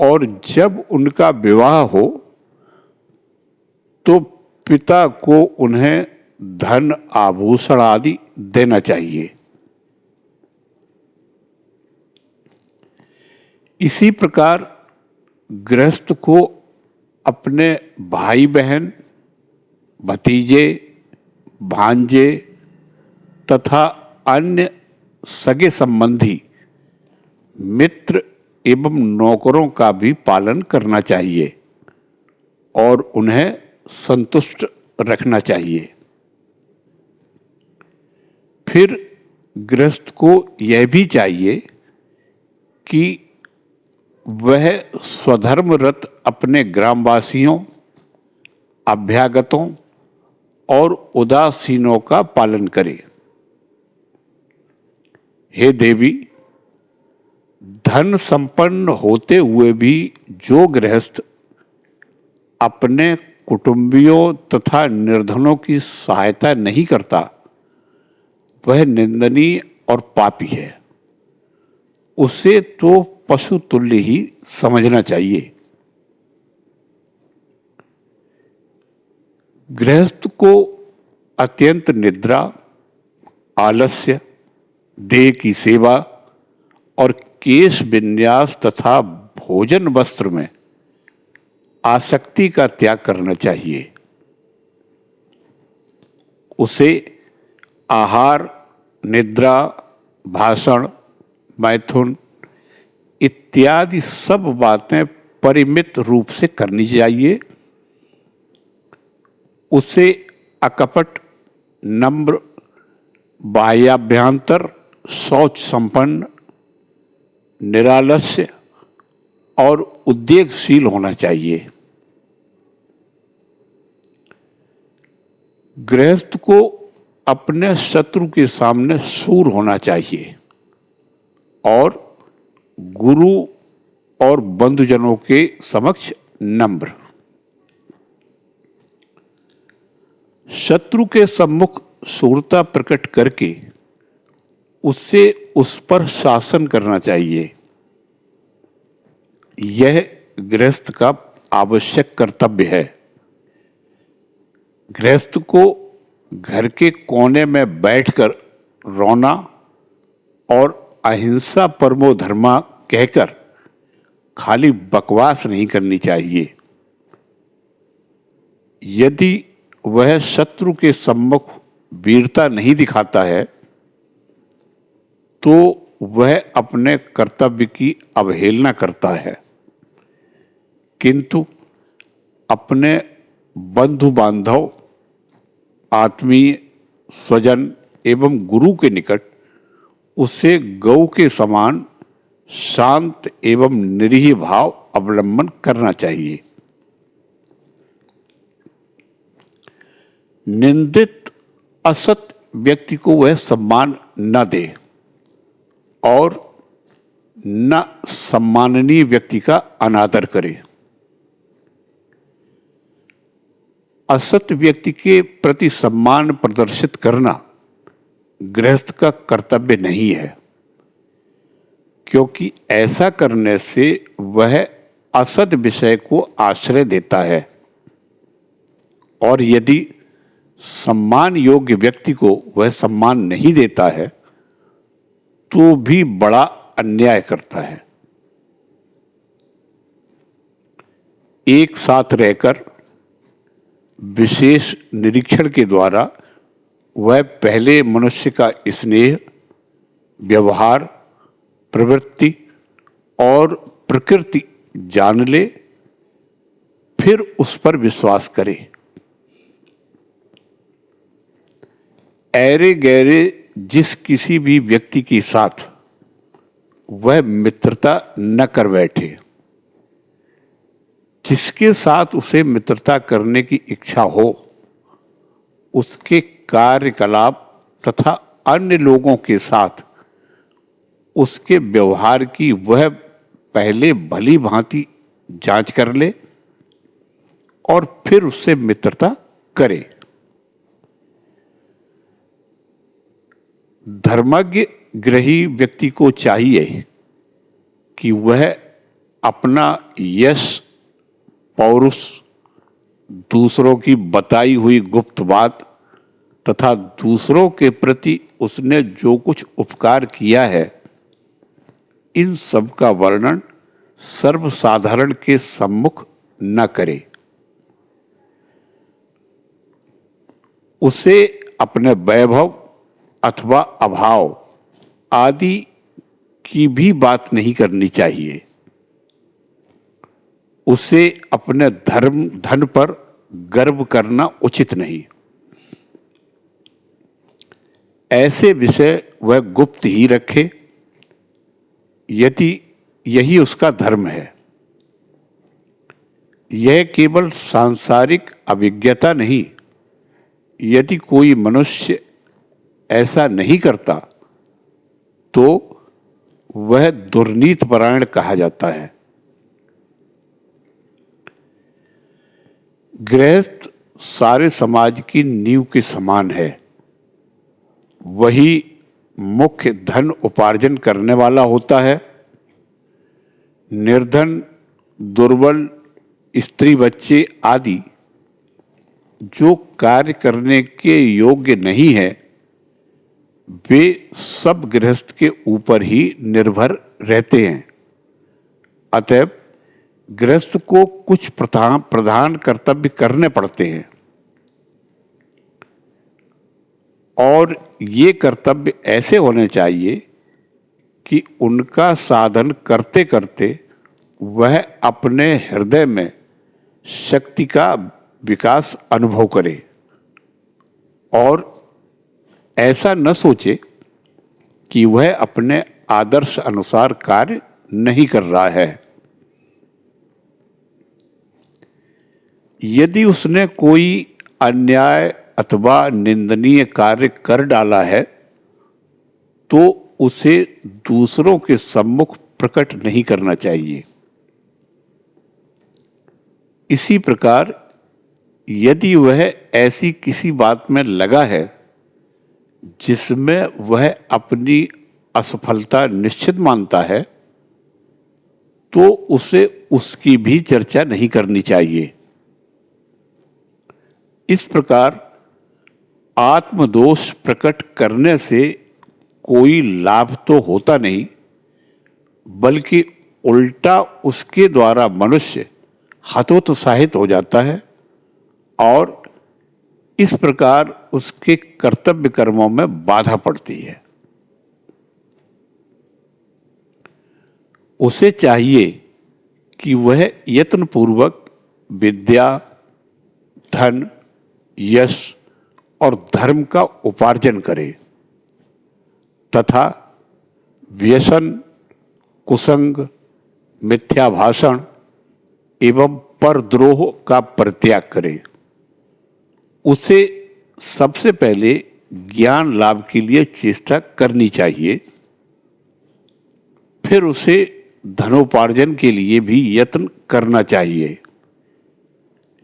और जब उनका विवाह हो तो पिता को उन्हें धन, आभूषण आदि देना चाहिए। इसी प्रकार गृहस्थ को अपने भाई बहन, भतीजे, भांजे तथा अन्य सगे संबंधी, मित्र एवं नौकरों का भी पालन करना चाहिए और उन्हें संतुष्ट रखना चाहिए। फिर गृहस्थ को यह भी चाहिए कि वह स्वधर्मरत अपने ग्रामवासियों, अभ्यागतों और उदासीनों का पालन करे। हे देवी, धन संपन्न होते हुए भी जो गृहस्थ अपने कुटुंबियों तथा निर्धनों की सहायता नहीं करता, वह निंदनीय और पापी है। उसे तो पशु तुल्य ही समझना चाहिए। गृहस्थ को अत्यंत निद्रा, आलस्य, देह की सेवा और केश विन्यास तथा भोजन वस्त्र में आसक्ति का त्याग करना चाहिए। उसे आहार, निद्रा, भाषण, मैथुन इत्यादि सब बातें परिमित रूप से करनी चाहिए। उसे अकपट, नम्र, बाह्याभ्यंतर, शौच संपन्न, निरालस्य और उद्वेगशील होना चाहिए। गृहस्थ को अपने शत्रु के सामने शूर होना चाहिए और गुरु और बंधुजनों के समक्ष नम्र। शत्रु के सम्मुख शूरता प्रकट करके उससे उस पर शासन करना चाहिए। यह गृहस्थ का आवश्यक कर्तव्य है। गृहस्थ को घर के कोने में बैठकर रोना और अहिंसा परमो धर्मा कहकर खाली बकवास नहीं करनी चाहिए। यदि वह शत्रु के सम्मुख वीरता नहीं दिखाता है तो वह अपने कर्तव्य की अवहेलना करता है, किंतु अपने बंधु बांधव, आत्मीय, स्वजन एवं गुरु के निकट उसे गौ के समान शांत एवं निरीह भाव अवलंबन करना चाहिए। निंदित असत व्यक्ति को वह सम्मान न दे और न सम्माननीय व्यक्ति का अनादर करे। असत व्यक्ति के प्रति सम्मान प्रदर्शित करना गृहस्थ का कर्तव्य नहीं है, क्योंकि ऐसा करने से वह असत विषय को आश्रय देता है और यदि सम्मान योग्य व्यक्ति को वह सम्मान नहीं देता है तो भी बड़ा अन्याय करता है। एक साथ रहकर विशेष निरीक्षण के द्वारा वह पहले मनुष्य का स्नेह, व्यवहार, प्रवृत्ति और प्रकृति जान ले, फिर उस पर विश्वास करे। ऐरे गैरे जिस किसी भी व्यक्ति के साथ वह मित्रता न कर बैठे। जिसके साथ उसे मित्रता करने की इच्छा हो, उसके कार्यकलाप तथा अन्य लोगों के साथ उसके व्यवहार की वह पहले भली भांति जांच कर ले और फिर उससे मित्रता करे। धर्मज्ञ गृही व्यक्ति को चाहिए कि वह अपना यश, पौरुष, दूसरों की बताई हुई गुप्त बात तथा दूसरों के प्रति उसने जो कुछ उपकार किया है, इन सब का वर्णन सर्वसाधारण के सम्मुख न करे। उसे अपने वैभव अथवा अभाव आदि की भी बात नहीं करनी चाहिए। उसे अपने धन पर गर्व करना उचित नहीं। ऐसे विषय वह गुप्त ही रखे यदि यही उसका धर्म है। यह केवल सांसारिक अभिज्ञता नहीं, यदि कोई मनुष्य ऐसा नहीं करता तो वह दुर्नीत परायण कहा जाता है। गृहस्थ सारे समाज की नींव के समान है। वही मुख्य धन उपार्जन करने वाला होता है। निर्धन, दुर्बल, स्त्री बच्चे आदि जो कार्य करने के योग्य नहीं है वे सब गृहस्थ के ऊपर ही निर्भर रहते हैं। अतएव गृहस्थ को कुछ प्रधान कर्तव्य करने पड़ते हैं और ये कर्तव्य ऐसे होने चाहिए कि उनका साधन करते करते वह अपने हृदय में शक्ति का विकास अनुभव करे और ऐसा न सोचे कि वह अपने आदर्श अनुसार कार्य नहीं कर रहा है। यदि उसने कोई अन्याय अथवा निंदनीय कार्य कर डाला है तो उसे दूसरों के सम्मुख प्रकट नहीं करना चाहिए। इसी प्रकार यदि वह ऐसी किसी बात में लगा है जिसमें वह अपनी असफलता निश्चित मानता है तो उसे उसकी भी चर्चा नहीं करनी चाहिए। इस प्रकार आत्मदोष प्रकट करने से कोई लाभ तो होता नहीं, बल्कि उल्टा उसके द्वारा मनुष्य हतोत्साहित हो जाता है और इस प्रकार उसके कर्तव्य कर्मों में बाधा पड़ती है। उसे चाहिए कि वह यत्नपूर्वक विद्या, धन, यश और धर्म का उपार्जन करे तथा व्यसन, कुसंग, मिथ्या भाषण एवं परद्रोह का परित्याग करे। उसे सबसे पहले ज्ञान लाभ के लिए चेष्टा करनी चाहिए, फिर उसे धनोपार्जन के लिए भी यत्न करना चाहिए।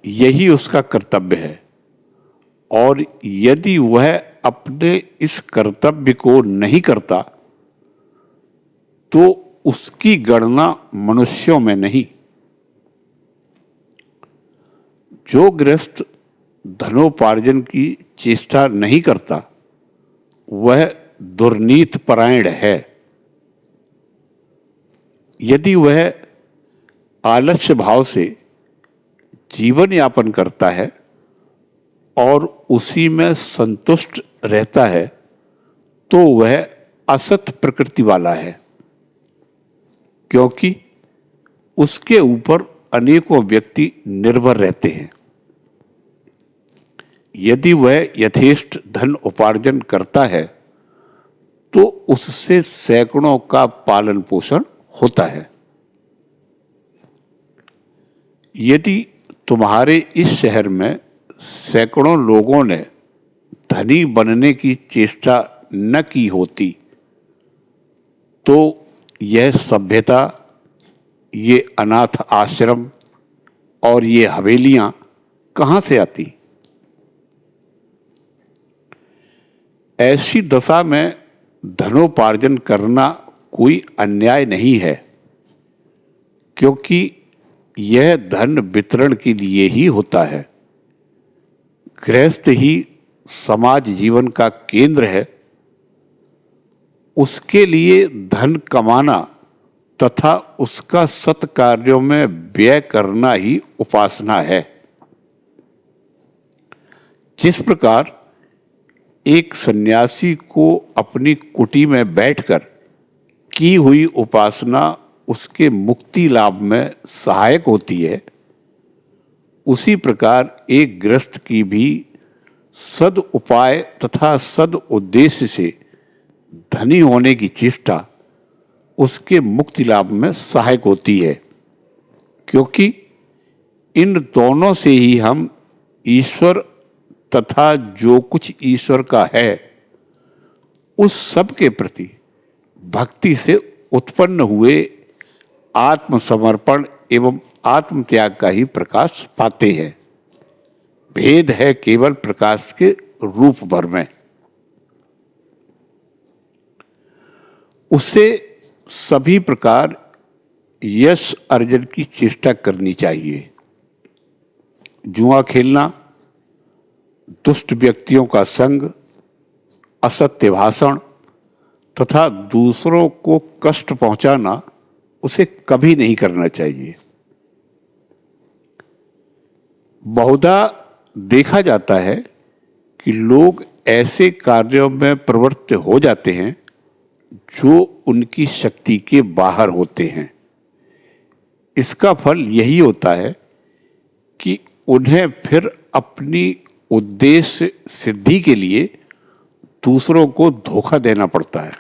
यही उसका कर्तव्य है और यदि वह अपने इस कर्तव्य को नहीं करता तो उसकी गणना मनुष्यों में नहीं। जो गृहस्थ धनोपार्जन की चेष्टा नहीं करता वह दुर्नीत परायण है। यदि वह आलस्य भाव से जीवन यापन करता है और उसी में संतुष्ट रहता है तो वह असत प्रकृति वाला है, क्योंकि उसके ऊपर अनेकों व्यक्ति निर्भर रहते हैं। यदि वह यथेष्ट धन उपार्जन करता है तो उससे सैकड़ों का पालन पोषण होता है। यदि तुम्हारे इस शहर में सैकड़ों लोगों ने धनी बनने की चेष्टा न की होती तो यह सभ्यता, ये अनाथ आश्रम और ये हवेलियां कहां से आती? ऐसी दशा में धनोपार्जन करना कोई अन्याय नहीं है, क्योंकि यह धन वितरण के लिए ही होता है। गृहस्थ ही समाज जीवन का केंद्र है। उसके लिए धन कमाना तथा उसका सत्कार्यों में व्यय करना ही उपासना है। जिस प्रकार एक सन्यासी को अपनी कुटी में बैठकर की हुई उपासना उसके मुक्ति लाभ में सहायक होती है, उसी प्रकार एक गृहस्थ की भी सद उपाय तथा सद उद्देश्य से धनी होने की चेष्टा उसके मुक्ति लाभ में सहायक होती है, क्योंकि इन दोनों से ही हम ईश्वर तथा जो कुछ ईश्वर का है उस सब के प्रति भक्ति से उत्पन्न हुए आत्मसमर्पण एवं आत्मत्याग का ही प्रकाश पाते हैं। भेद है केवल प्रकाश के रूप भर में। उसे सभी प्रकार यश अर्जन की चेष्टा करनी चाहिए। जुआ खेलना, दुष्ट व्यक्तियों का संग, असत्य भाषण तथा दूसरों को कष्ट पहुंचाना उसे कभी नहीं करना चाहिए। बहुधा देखा जाता है कि लोग ऐसे कार्यों में प्रवृत्त हो जाते हैं जो उनकी शक्ति के बाहर होते हैं। इसका फल यही होता है कि उन्हें फिर अपनी उद्देश्य सिद्धि के लिए दूसरों को धोखा देना पड़ता है।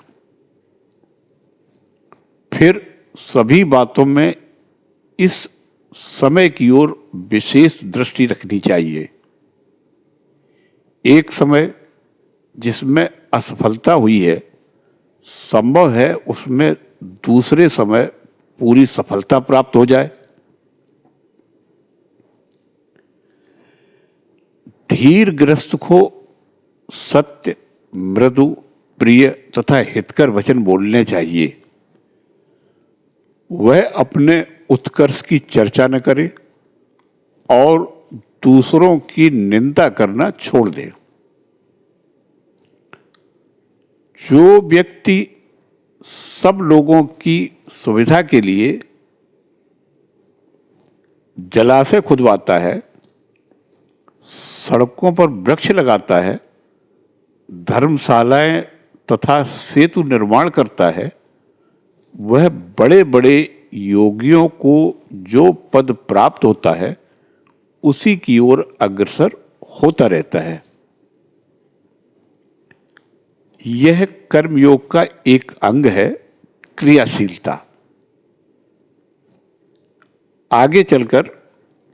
फिर सभी बातों में इस समय की ओर विशेष दृष्टि रखनी चाहिए। एक समय जिसमें असफलता हुई है, संभव है उसमें दूसरे समय पूरी सफलता प्राप्त हो जाए। धीरग्रस्त को सत्य, मृदु, प्रिय तथा हितकर वचन बोलने चाहिए। वह अपने उत्कर्ष की चर्चा न करे और दूसरों की निंदा करना छोड़ दे। जो व्यक्ति सब लोगों की सुविधा के लिए जलाशय खुदवाता है, सड़कों पर वृक्ष लगाता है, धर्मशालाएं तथा सेतु निर्माण करता है, वह बड़े बड़े योगियों को जो पद प्राप्त होता है उसी की ओर अग्रसर होता रहता है। यह कर्मयोग का एक अंग है, क्रियाशीलता। आगे चलकर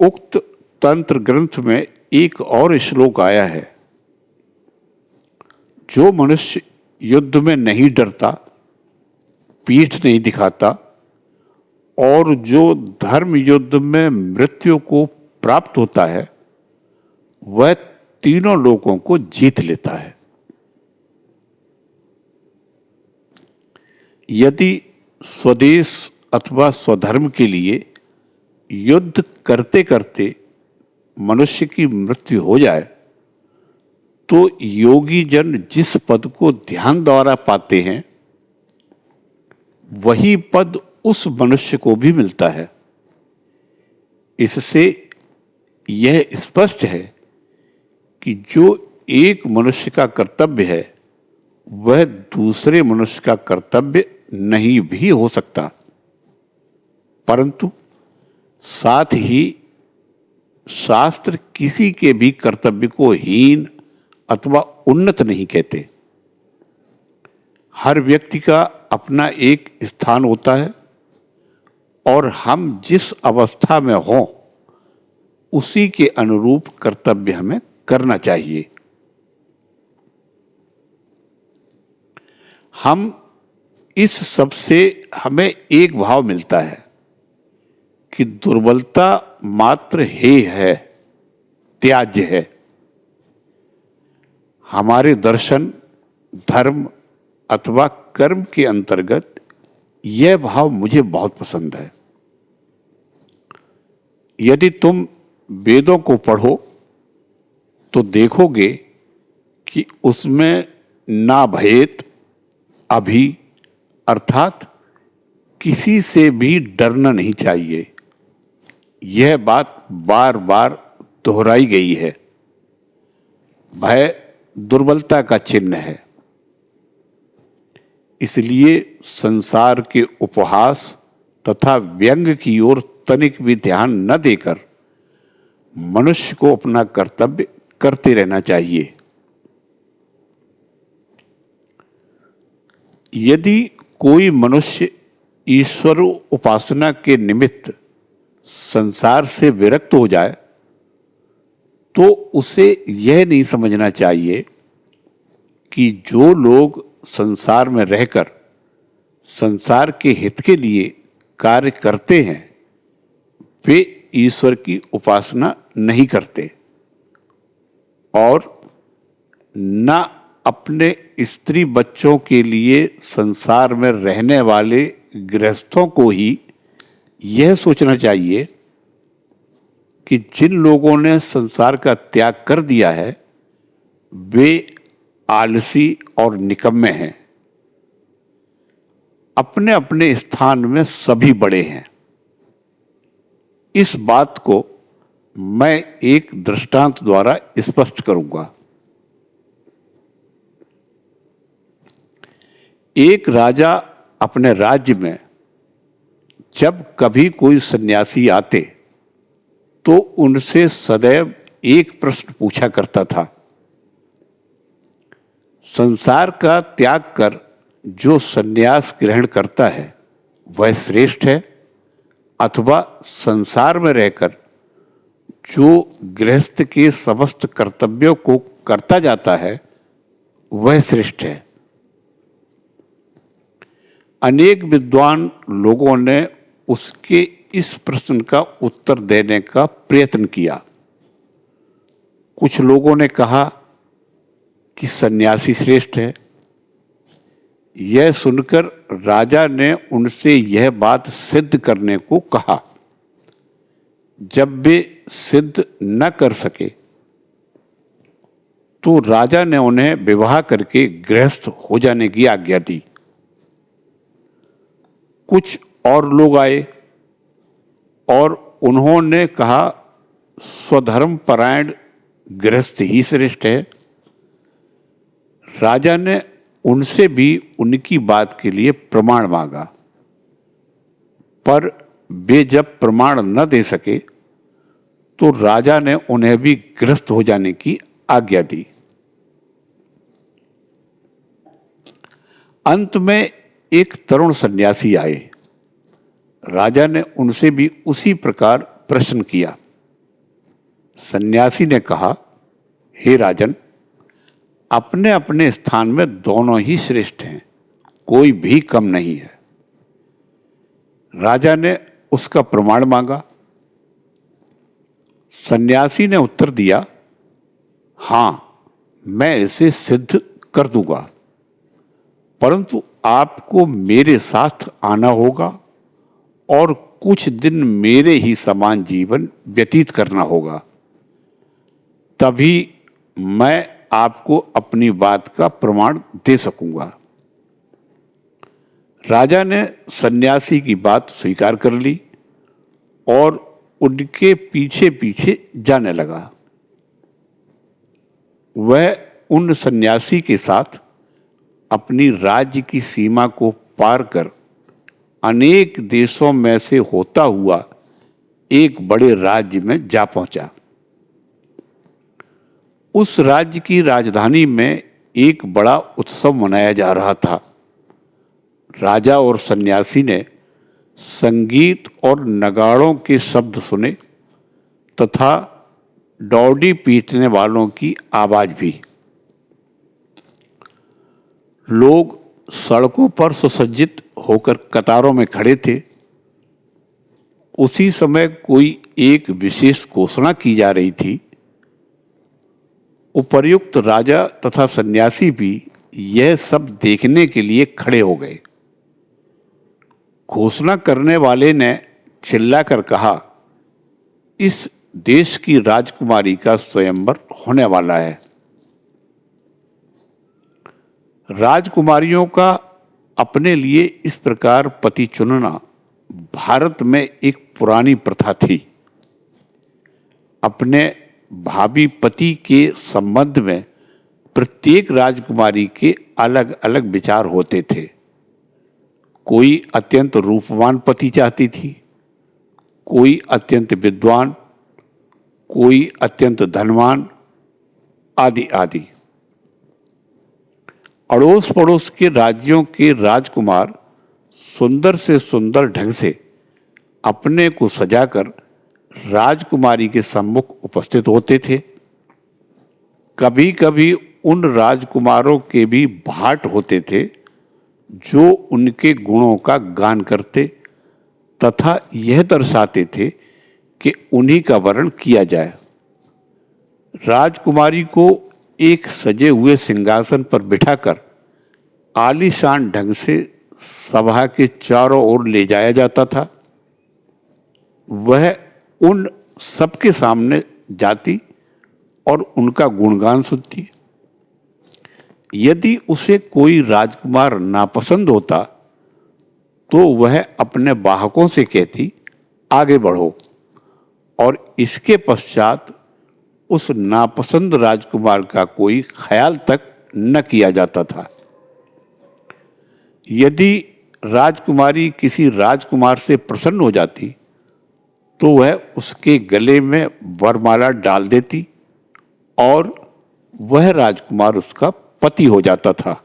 उक्त तंत्र ग्रंथ में एक और श्लोक आया है, जो मनुष्य युद्ध में नहीं डरता, पीठ नहीं दिखाता और जो धर्म युद्ध में मृत्यु को प्राप्त होता है, वह तीनों लोगों को जीत लेता है। यदि स्वदेश अथवा स्वधर्म के लिए युद्ध करते करते मनुष्य की मृत्यु हो जाए, तो योगी जन जिस पद को ध्यान द्वारा पाते हैं, वही पद उस मनुष्य को भी मिलता है। इससे यह स्पष्ट है कि जो एक मनुष्य का कर्तव्य है, वह दूसरे मनुष्य का कर्तव्य नहीं भी हो सकता, परंतु साथ ही शास्त्र किसी के भी कर्तव्य को हीन अथवा उन्नत नहीं कहते। हर व्यक्ति का अपना एक स्थान होता है और हम जिस अवस्था में हों उसी के अनुरूप कर्तव्य हमें करना चाहिए। हम इस सब से हमें एक भाव मिलता है कि दुर्बलता मात्र हेय है, त्याज्य है। हमारे दर्शन, धर्म अथवा कर्म के अंतर्गत यह भाव मुझे बहुत पसंद है। यदि तुम वेदों को पढ़ो तो देखोगे कि उसमें ना भयेत, अभी अर्थात किसी से भी डरना नहीं चाहिए, यह बात बार बार दोहराई गई है। भय दुर्बलता का चिन्ह है। इसलिए संसार के उपहास तथा व्यंग की ओर तनिक भी ध्यान न देकर मनुष्य को अपना कर्तव्य करते रहना चाहिए। यदि कोई मनुष्य ईश्वर उपासना के निमित्त संसार से विरक्त हो जाए, तो उसे यह नहीं समझना चाहिए कि जो लोग संसार में रहकर संसार के हित के लिए कार्य करते हैं, वे ईश्वर की उपासना नहीं करते और न अपने स्त्री बच्चों के लिए संसार में रहने वाले गृहस्थों को ही यह सोचना चाहिए कि जिन लोगों ने संसार का त्याग कर दिया है, वे आलसी और निकम्मे हैं। अपने अपने स्थान में सभी बड़े हैं। इस बात को मैं एक दृष्टांत द्वारा स्पष्ट करूंगा। एक राजा अपने राज्य में जब कभी कोई सन्यासी आते तो उनसे सदैव एक प्रश्न पूछा करता था। संसार का त्याग कर जो सन्यास ग्रहण करता है वह श्रेष्ठ है, अथवा संसार में रहकर जो गृहस्थ के समस्त कर्तव्यों को करता जाता है वह श्रेष्ठ है। अनेक विद्वान लोगों ने उसके इस प्रश्न का उत्तर देने का प्रयत्न किया। कुछ लोगों ने कहा कि सन्यासी श्रेष्ठ है। यह सुनकर राजा ने उनसे यह बात सिद्ध करने को कहा। जब वे सिद्ध न कर सके तो राजा ने उन्हें विवाह करके गृहस्थ हो जाने की आज्ञा दी। कुछ और लोग आए और उन्होंने कहा स्वधर्म परायण गृहस्थ ही श्रेष्ठ है। राजा ने उनसे भी उनकी बात के लिए प्रमाण मांगा, पर वे जब प्रमाण न दे सके तो राजा ने उन्हें भी गृहस्थ हो जाने की आज्ञा दी। अंत में एक तरुण सन्यासी आए। राजा ने उनसे भी उसी प्रकार प्रश्न किया। सन्यासी ने कहा, हे राजन, अपने अपने स्थान में दोनों ही श्रेष्ठ हैं, कोई भी कम नहीं है। राजा ने उसका प्रमाण मांगा। सन्यासी ने उत्तर दिया, हां, मैं इसे सिद्ध कर दूंगा, परंतु आपको मेरे साथ आना होगा और कुछ दिन मेरे ही समान जीवन व्यतीत करना होगा, तभी मैं आपको अपनी बात का प्रमाण दे सकूंगा। राजा ने सन्यासी की बात स्वीकार कर ली और उनके पीछे पीछे जाने लगा। वह उन सन्यासी के साथ अपनी राज्य की सीमा को पार कर अनेक देशों में से होता हुआ एक बड़े राज्य में जा पहुंचा। उस राज्य की राजधानी में एक बड़ा उत्सव मनाया जा रहा था। राजा और सन्यासी ने संगीत और नगाड़ों के शब्द सुने तथा डौडी पीटने वालों की आवाज भी। लोग सड़कों पर सुसज्जित होकर कतारों में खड़े थे। उसी समय कोई एक विशेष घोषणा की जा रही थी। उपर्युक्त राजा तथा सन्यासी भी यह सब देखने के लिए खड़े हो गए। घोषणा करने वाले ने चिल्लाकर कहा, इस देश की राजकुमारी का स्वयंवर होने वाला है। राजकुमारियों का अपने लिए इस प्रकार पति चुनना भारत में एक पुरानी प्रथा थी। अपने भावी पति के संबंध में प्रत्येक राजकुमारी के अलग अलग विचार होते थे। कोई अत्यंत रूपवान पति चाहती थी, कोई अत्यंत विद्वान, कोई अत्यंत धनवान, आदि आदि। अड़ोस पड़ोस के राज्यों के राजकुमार सुंदर से सुंदर ढंग से अपने को सजाकर राजकुमारी के सम्मुख उपस्थित होते थे। कभी कभी उन राजकुमारों के भी भाट होते थे जो उनके गुणों का गान करते तथा यह दर्शाते थे कि उन्हीं का वर्ण किया जाए। राजकुमारी को एक सजे हुए सिंहासन पर बिठाकर आलीशान ढंग से सभा के चारों ओर ले जाया जाता था। वह उन सबके सामने जाती और उनका गुणगान सुनती। यदि उसे कोई राजकुमार नापसंद होता तो वह अपने वाहकों से कहती, आगे बढ़ो, और इसके पश्चात उस नापसंद राजकुमार का कोई ख्याल तक न किया जाता था। यदि राजकुमारी किसी राजकुमार से प्रसन्न हो जाती तो वह उसके गले में वरमाला डाल देती और वह राजकुमार उसका पति हो जाता था।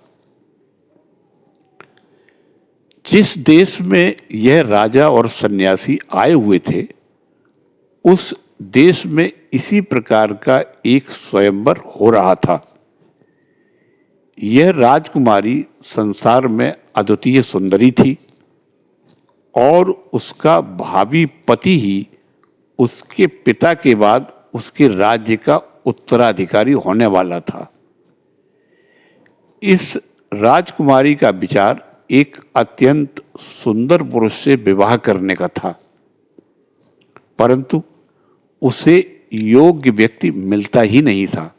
जिस देश में यह राजा और सन्यासी आए हुए थे, उस देश में इसी प्रकार का एक स्वयंवर हो रहा था। यह राजकुमारी संसार में अद्वितीय सुंदरी थी और उसका भावी पति ही उसके पिता के बाद उसके राज्य का उत्तराधिकारी होने वाला था। इस राजकुमारी का विचार एक अत्यंत सुंदर पुरुष से विवाह करने का था, परंतु उसे योग्य व्यक्ति मिलता ही नहीं था।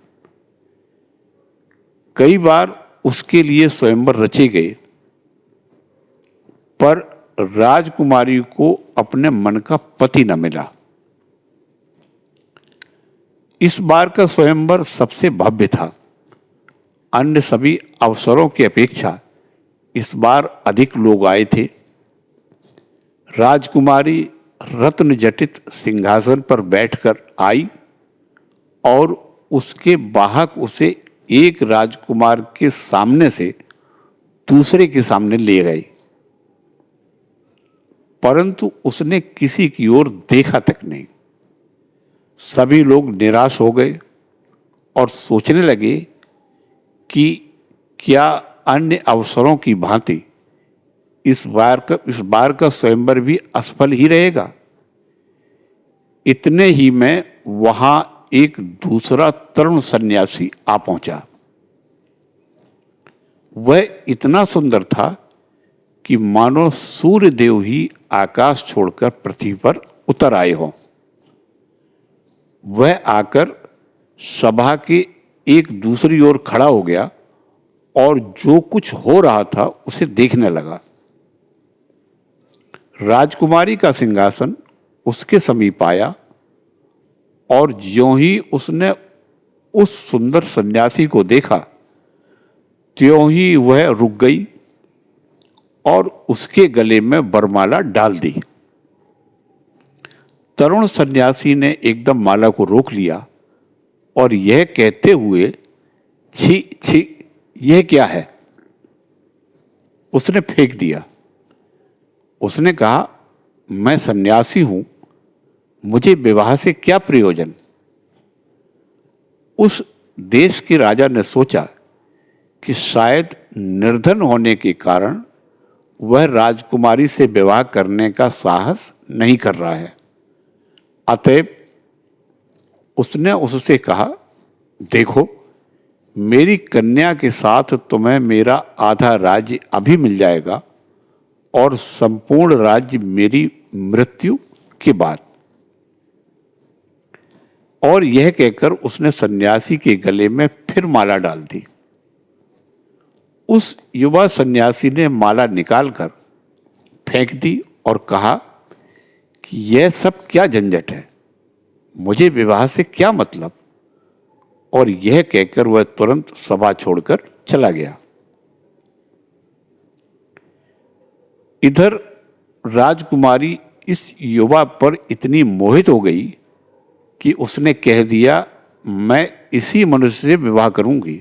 कई बार उसके लिए स्वयंवर रचे गए, पर राजकुमारी को अपने मन का पति न मिला। इस बार का स्वयंवर सबसे भव्य था। अन्य सभी अवसरों की अपेक्षा इस बार अधिक लोग आए थे। राजकुमारी रत्न जटित सिंहासन पर बैठकर आई और उसके वाहक उसे एक राजकुमार के सामने से दूसरे के सामने ले गए, परंतु उसने किसी की ओर देखा तक नहीं। सभी लोग निराश हो गए और सोचने लगे कि क्या अन्य अवसरों की भांति इस बार का स्वयंवर भी असफल ही रहेगा। इतने ही में वहां एक दूसरा तरुण सन्यासी आ पहुंचा। वह इतना सुंदर था कि मानो सूर्य देव ही आकाश छोड़कर पृथ्वी पर उतर आए हों। वह आकर सभा के एक दूसरी ओर खड़ा हो गया और जो कुछ हो रहा था उसे देखने लगा। राजकुमारी का सिंहासन उसके समीप आया और ज्यों ही उसने उस सुंदर सन्यासी को देखा, त्यों ही वह रुक गई और उसके गले में वरमाला डाल दी। तरुण सन्यासी ने एकदम माला को रोक लिया और यह कहते हुए, छी छी, यह क्या है, उसने फेंक दिया। उसने कहा, मैं सन्यासी हूं, मुझे विवाह से क्या प्रयोजन। उस देश के राजा ने सोचा कि शायद निर्धन होने के कारण वह राजकुमारी से विवाह करने का साहस नहीं कर रहा है। अतएव उसने उससे कहा, देखो, मेरी कन्या के साथ तुम्हें मेरा आधा राज्य अभी मिल जाएगा और संपूर्ण राज्य मेरी मृत्यु के बाद। और यह कहकर उसने सन्यासी के गले में फिर माला डाल दी। उस युवा सन्यासी ने माला निकालकर फेंक दी और कहा कि यह सब क्या झंझट है, मुझे विवाह से क्या मतलब। और यह कहकर वह तुरंत सभा छोड़कर चला गया। इधर राजकुमारी इस युवा पर इतनी मोहित हो गई कि उसने कह दिया, मैं इसी मनुष्य से विवाह करूंगी,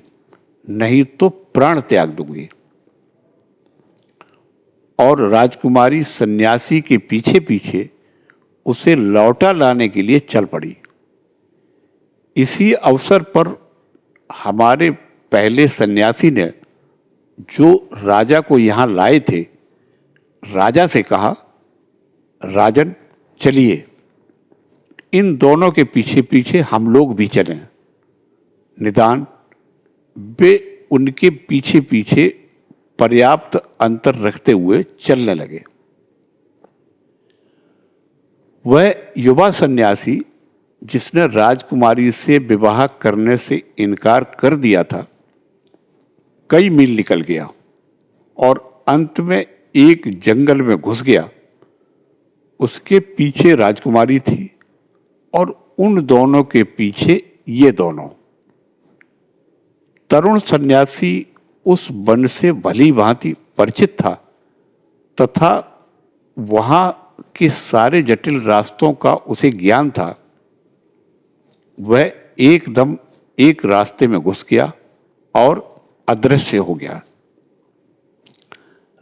नहीं तो प्राण त्याग दूंगी। और राजकुमारी सन्यासी के पीछे पीछे उसे लौटा लाने के लिए चल पड़ी। इसी अवसर पर हमारे पहले सन्यासी ने जो राजा को यहां लाए थे, राजा से कहा, राजन चलिए, इन दोनों के पीछे पीछे हम लोग भी चलें। निदान वे उनके पीछे पीछे पर्याप्त अंतर रखते हुए चलने लगे। वह युवा सन्यासी जिसने राजकुमारी से विवाह करने से इनकार कर दिया था, कई मील निकल गया और अंत में एक जंगल में घुस गया। उसके पीछे राजकुमारी थी और उन दोनों के पीछे ये दोनों। तरुण सन्यासी उस वन से भली भांति परिचित था तथा वहां के सारे जटिल रास्तों का उसे ज्ञान था। वह एकदम एक रास्ते में घुस गया और अदृश्य हो गया।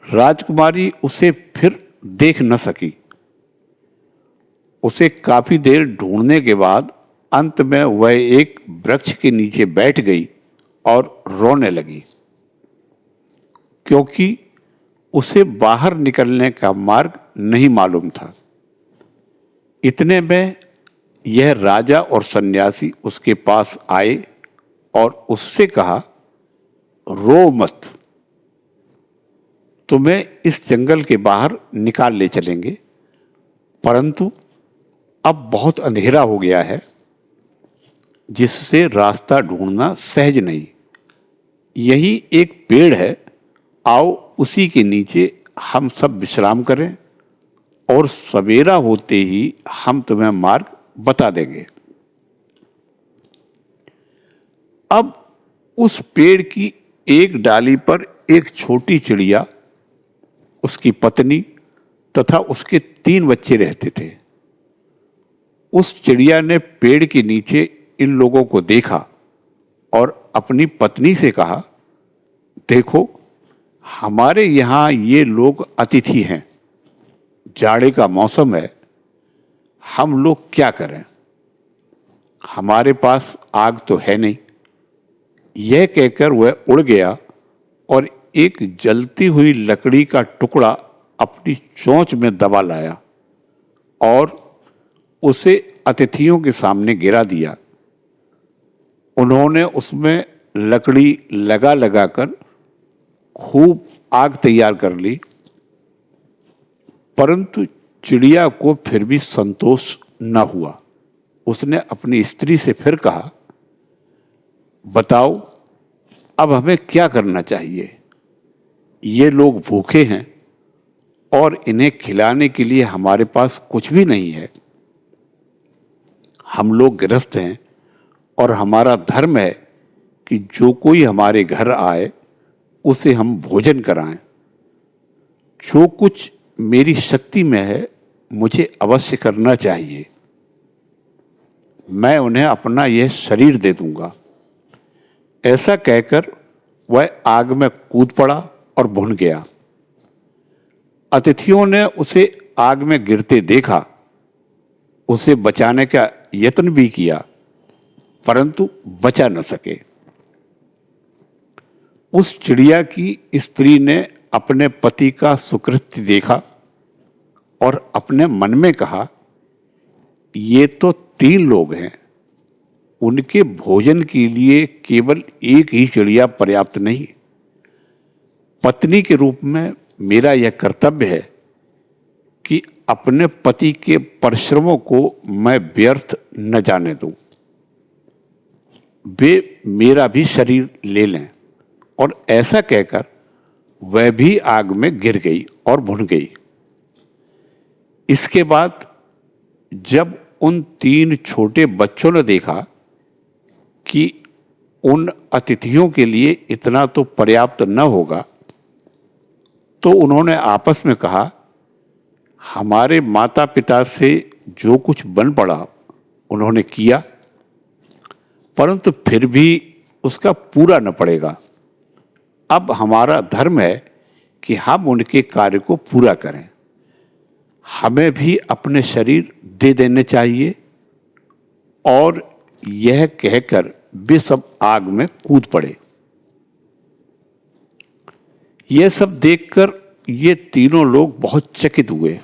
राजकुमारी उसे फिर देख न सकी। उसे काफी देर ढूंढने के बाद अंत में वह एक वृक्ष के नीचे बैठ गई और रोने लगी, क्योंकि उसे बाहर निकलने का मार्ग नहीं मालूम था। इतने में यह राजा और सन्यासी उसके पास आए और उससे कहा, रो मत, तुम्हें इस जंगल के बाहर निकाल ले चलेंगे, परंतु अब बहुत अंधेरा हो गया है, जिससे रास्ता ढूंढना सहज नहीं। यही एक पेड़ है, आओ उसी के नीचे हम सब विश्राम करें और सवेरा होते ही हम तुम्हें मार्ग बता देंगे। अब उस पेड़ की एक डाली पर एक छोटी चिड़िया, उसकी पत्नी तथा उसके 3 बच्चे रहते थे। उस चिड़िया ने पेड़ के नीचे इन लोगों को देखा और अपनी पत्नी से कहा, देखो, हमारे यहाँ ये लोग अतिथि हैं, जाड़े का मौसम है, हम लोग क्या करें? हमारे पास आग तो है नहीं। यह कहकर वह उड़ गया और एक जलती हुई लकड़ी का टुकड़ा अपनी चोंच में दबा लाया और उसे अतिथियों के सामने गिरा दिया। उन्होंने उसमें लकड़ी लगा लगाकर खूब आग तैयार कर ली, परंतु चिड़िया को फिर भी संतोष न हुआ। उसने अपनी स्त्री से फिर कहा, बताओ, अब हमें क्या करना चाहिए? ये लोग भूखे हैं और इन्हें खिलाने के लिए हमारे पास कुछ भी नहीं है। हम लोग गृहस्थ हैं और हमारा धर्म है कि जो कोई हमारे घर आए उसे हम भोजन कराएं। जो कुछ मेरी शक्ति में है मुझे अवश्य करना चाहिए। मैं उन्हें अपना यह शरीर दे दूंगा। ऐसा कहकर वह आग में कूद पड़ा और भुन गया। अतिथियों ने उसे आग में गिरते देखा, उसे बचाने का यत्न भी किया, परंतु बचा न सके। उस चिड़िया की स्त्री ने अपने पति का सुकृत्य देखा और अपने मन में कहा, ये तो 3 लोग हैं, उनके भोजन के लिए केवल एक ही चिड़िया पर्याप्त नहीं। पत्नी के रूप में मेरा यह कर्तव्य है कि अपने पति के परिश्रमों को मैं व्यर्थ न जाने दूं। वे मेरा भी शरीर ले लें। और ऐसा कहकर वह भी आग में गिर गई और भुन गई। इसके बाद जब उन 3 छोटे बच्चों ने देखा कि उन अतिथियों के लिए इतना तो पर्याप्त न होगा, तो उन्होंने आपस में कहा, हमारे माता पिता से जो कुछ बन पड़ा उन्होंने किया, परंतु फिर भी उसका पूरा न पड़ेगा। अब हमारा धर्म है कि हम उनके कार्य को पूरा करें। हमें भी अपने शरीर दे देने चाहिए। और यह कहकर वे सब आग में कूद पड़े। यह सब देखकर ये तीनों लोग बहुत चकित हुए।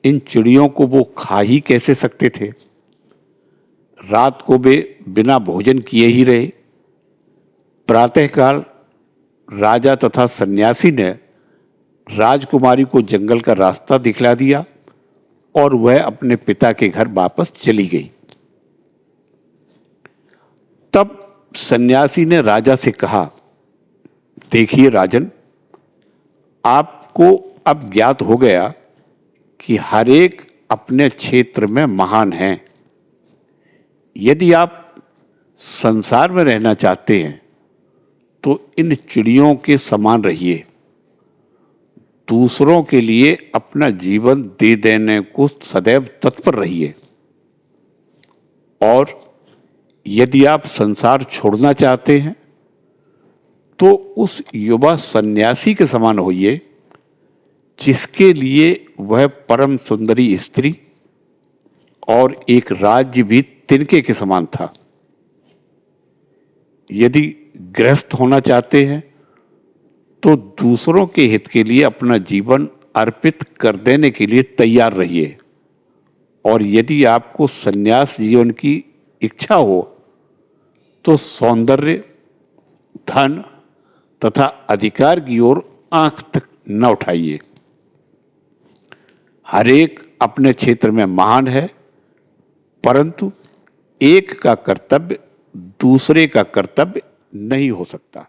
इन चिड़ियों को वो खा ही कैसे सकते थे? रात को वे बिना भोजन किए ही रहे। प्रातःकाल राजा तथा सन्यासी ने राजकुमारी को जंगल का रास्ता दिखला दिया और वह अपने पिता के घर वापस चली गई। तब सन्यासी ने राजा से कहा, देखिए राजन, आपको अब ज्ञात हो गया कि हर एक अपने क्षेत्र में महान है। यदि आप संसार में रहना चाहते हैं तो इन चिड़ियों के समान रहिए। दूसरों के लिए अपना जीवन दे देने को सदैव तत्पर रहिए। और यदि आप संसार छोड़ना चाहते हैं तो उस युवा सन्यासी के समान होइए जिसके लिए वह परम सुंदरी स्त्री और एक राज्य भी तिनके के समान था। यदि गृहस्थ होना चाहते हैं तो दूसरों के हित के लिए अपना जीवन अर्पित कर देने के लिए तैयार रहिए। और यदि आपको संन्यास जीवन की इच्छा हो तो सौंदर्य, धन तथा अधिकार की ओर आंख तक न उठाइए। हर एक अपने क्षेत्र में महान है, परंतु एक का कर्तव्य दूसरे का कर्तव्य नहीं हो सकता।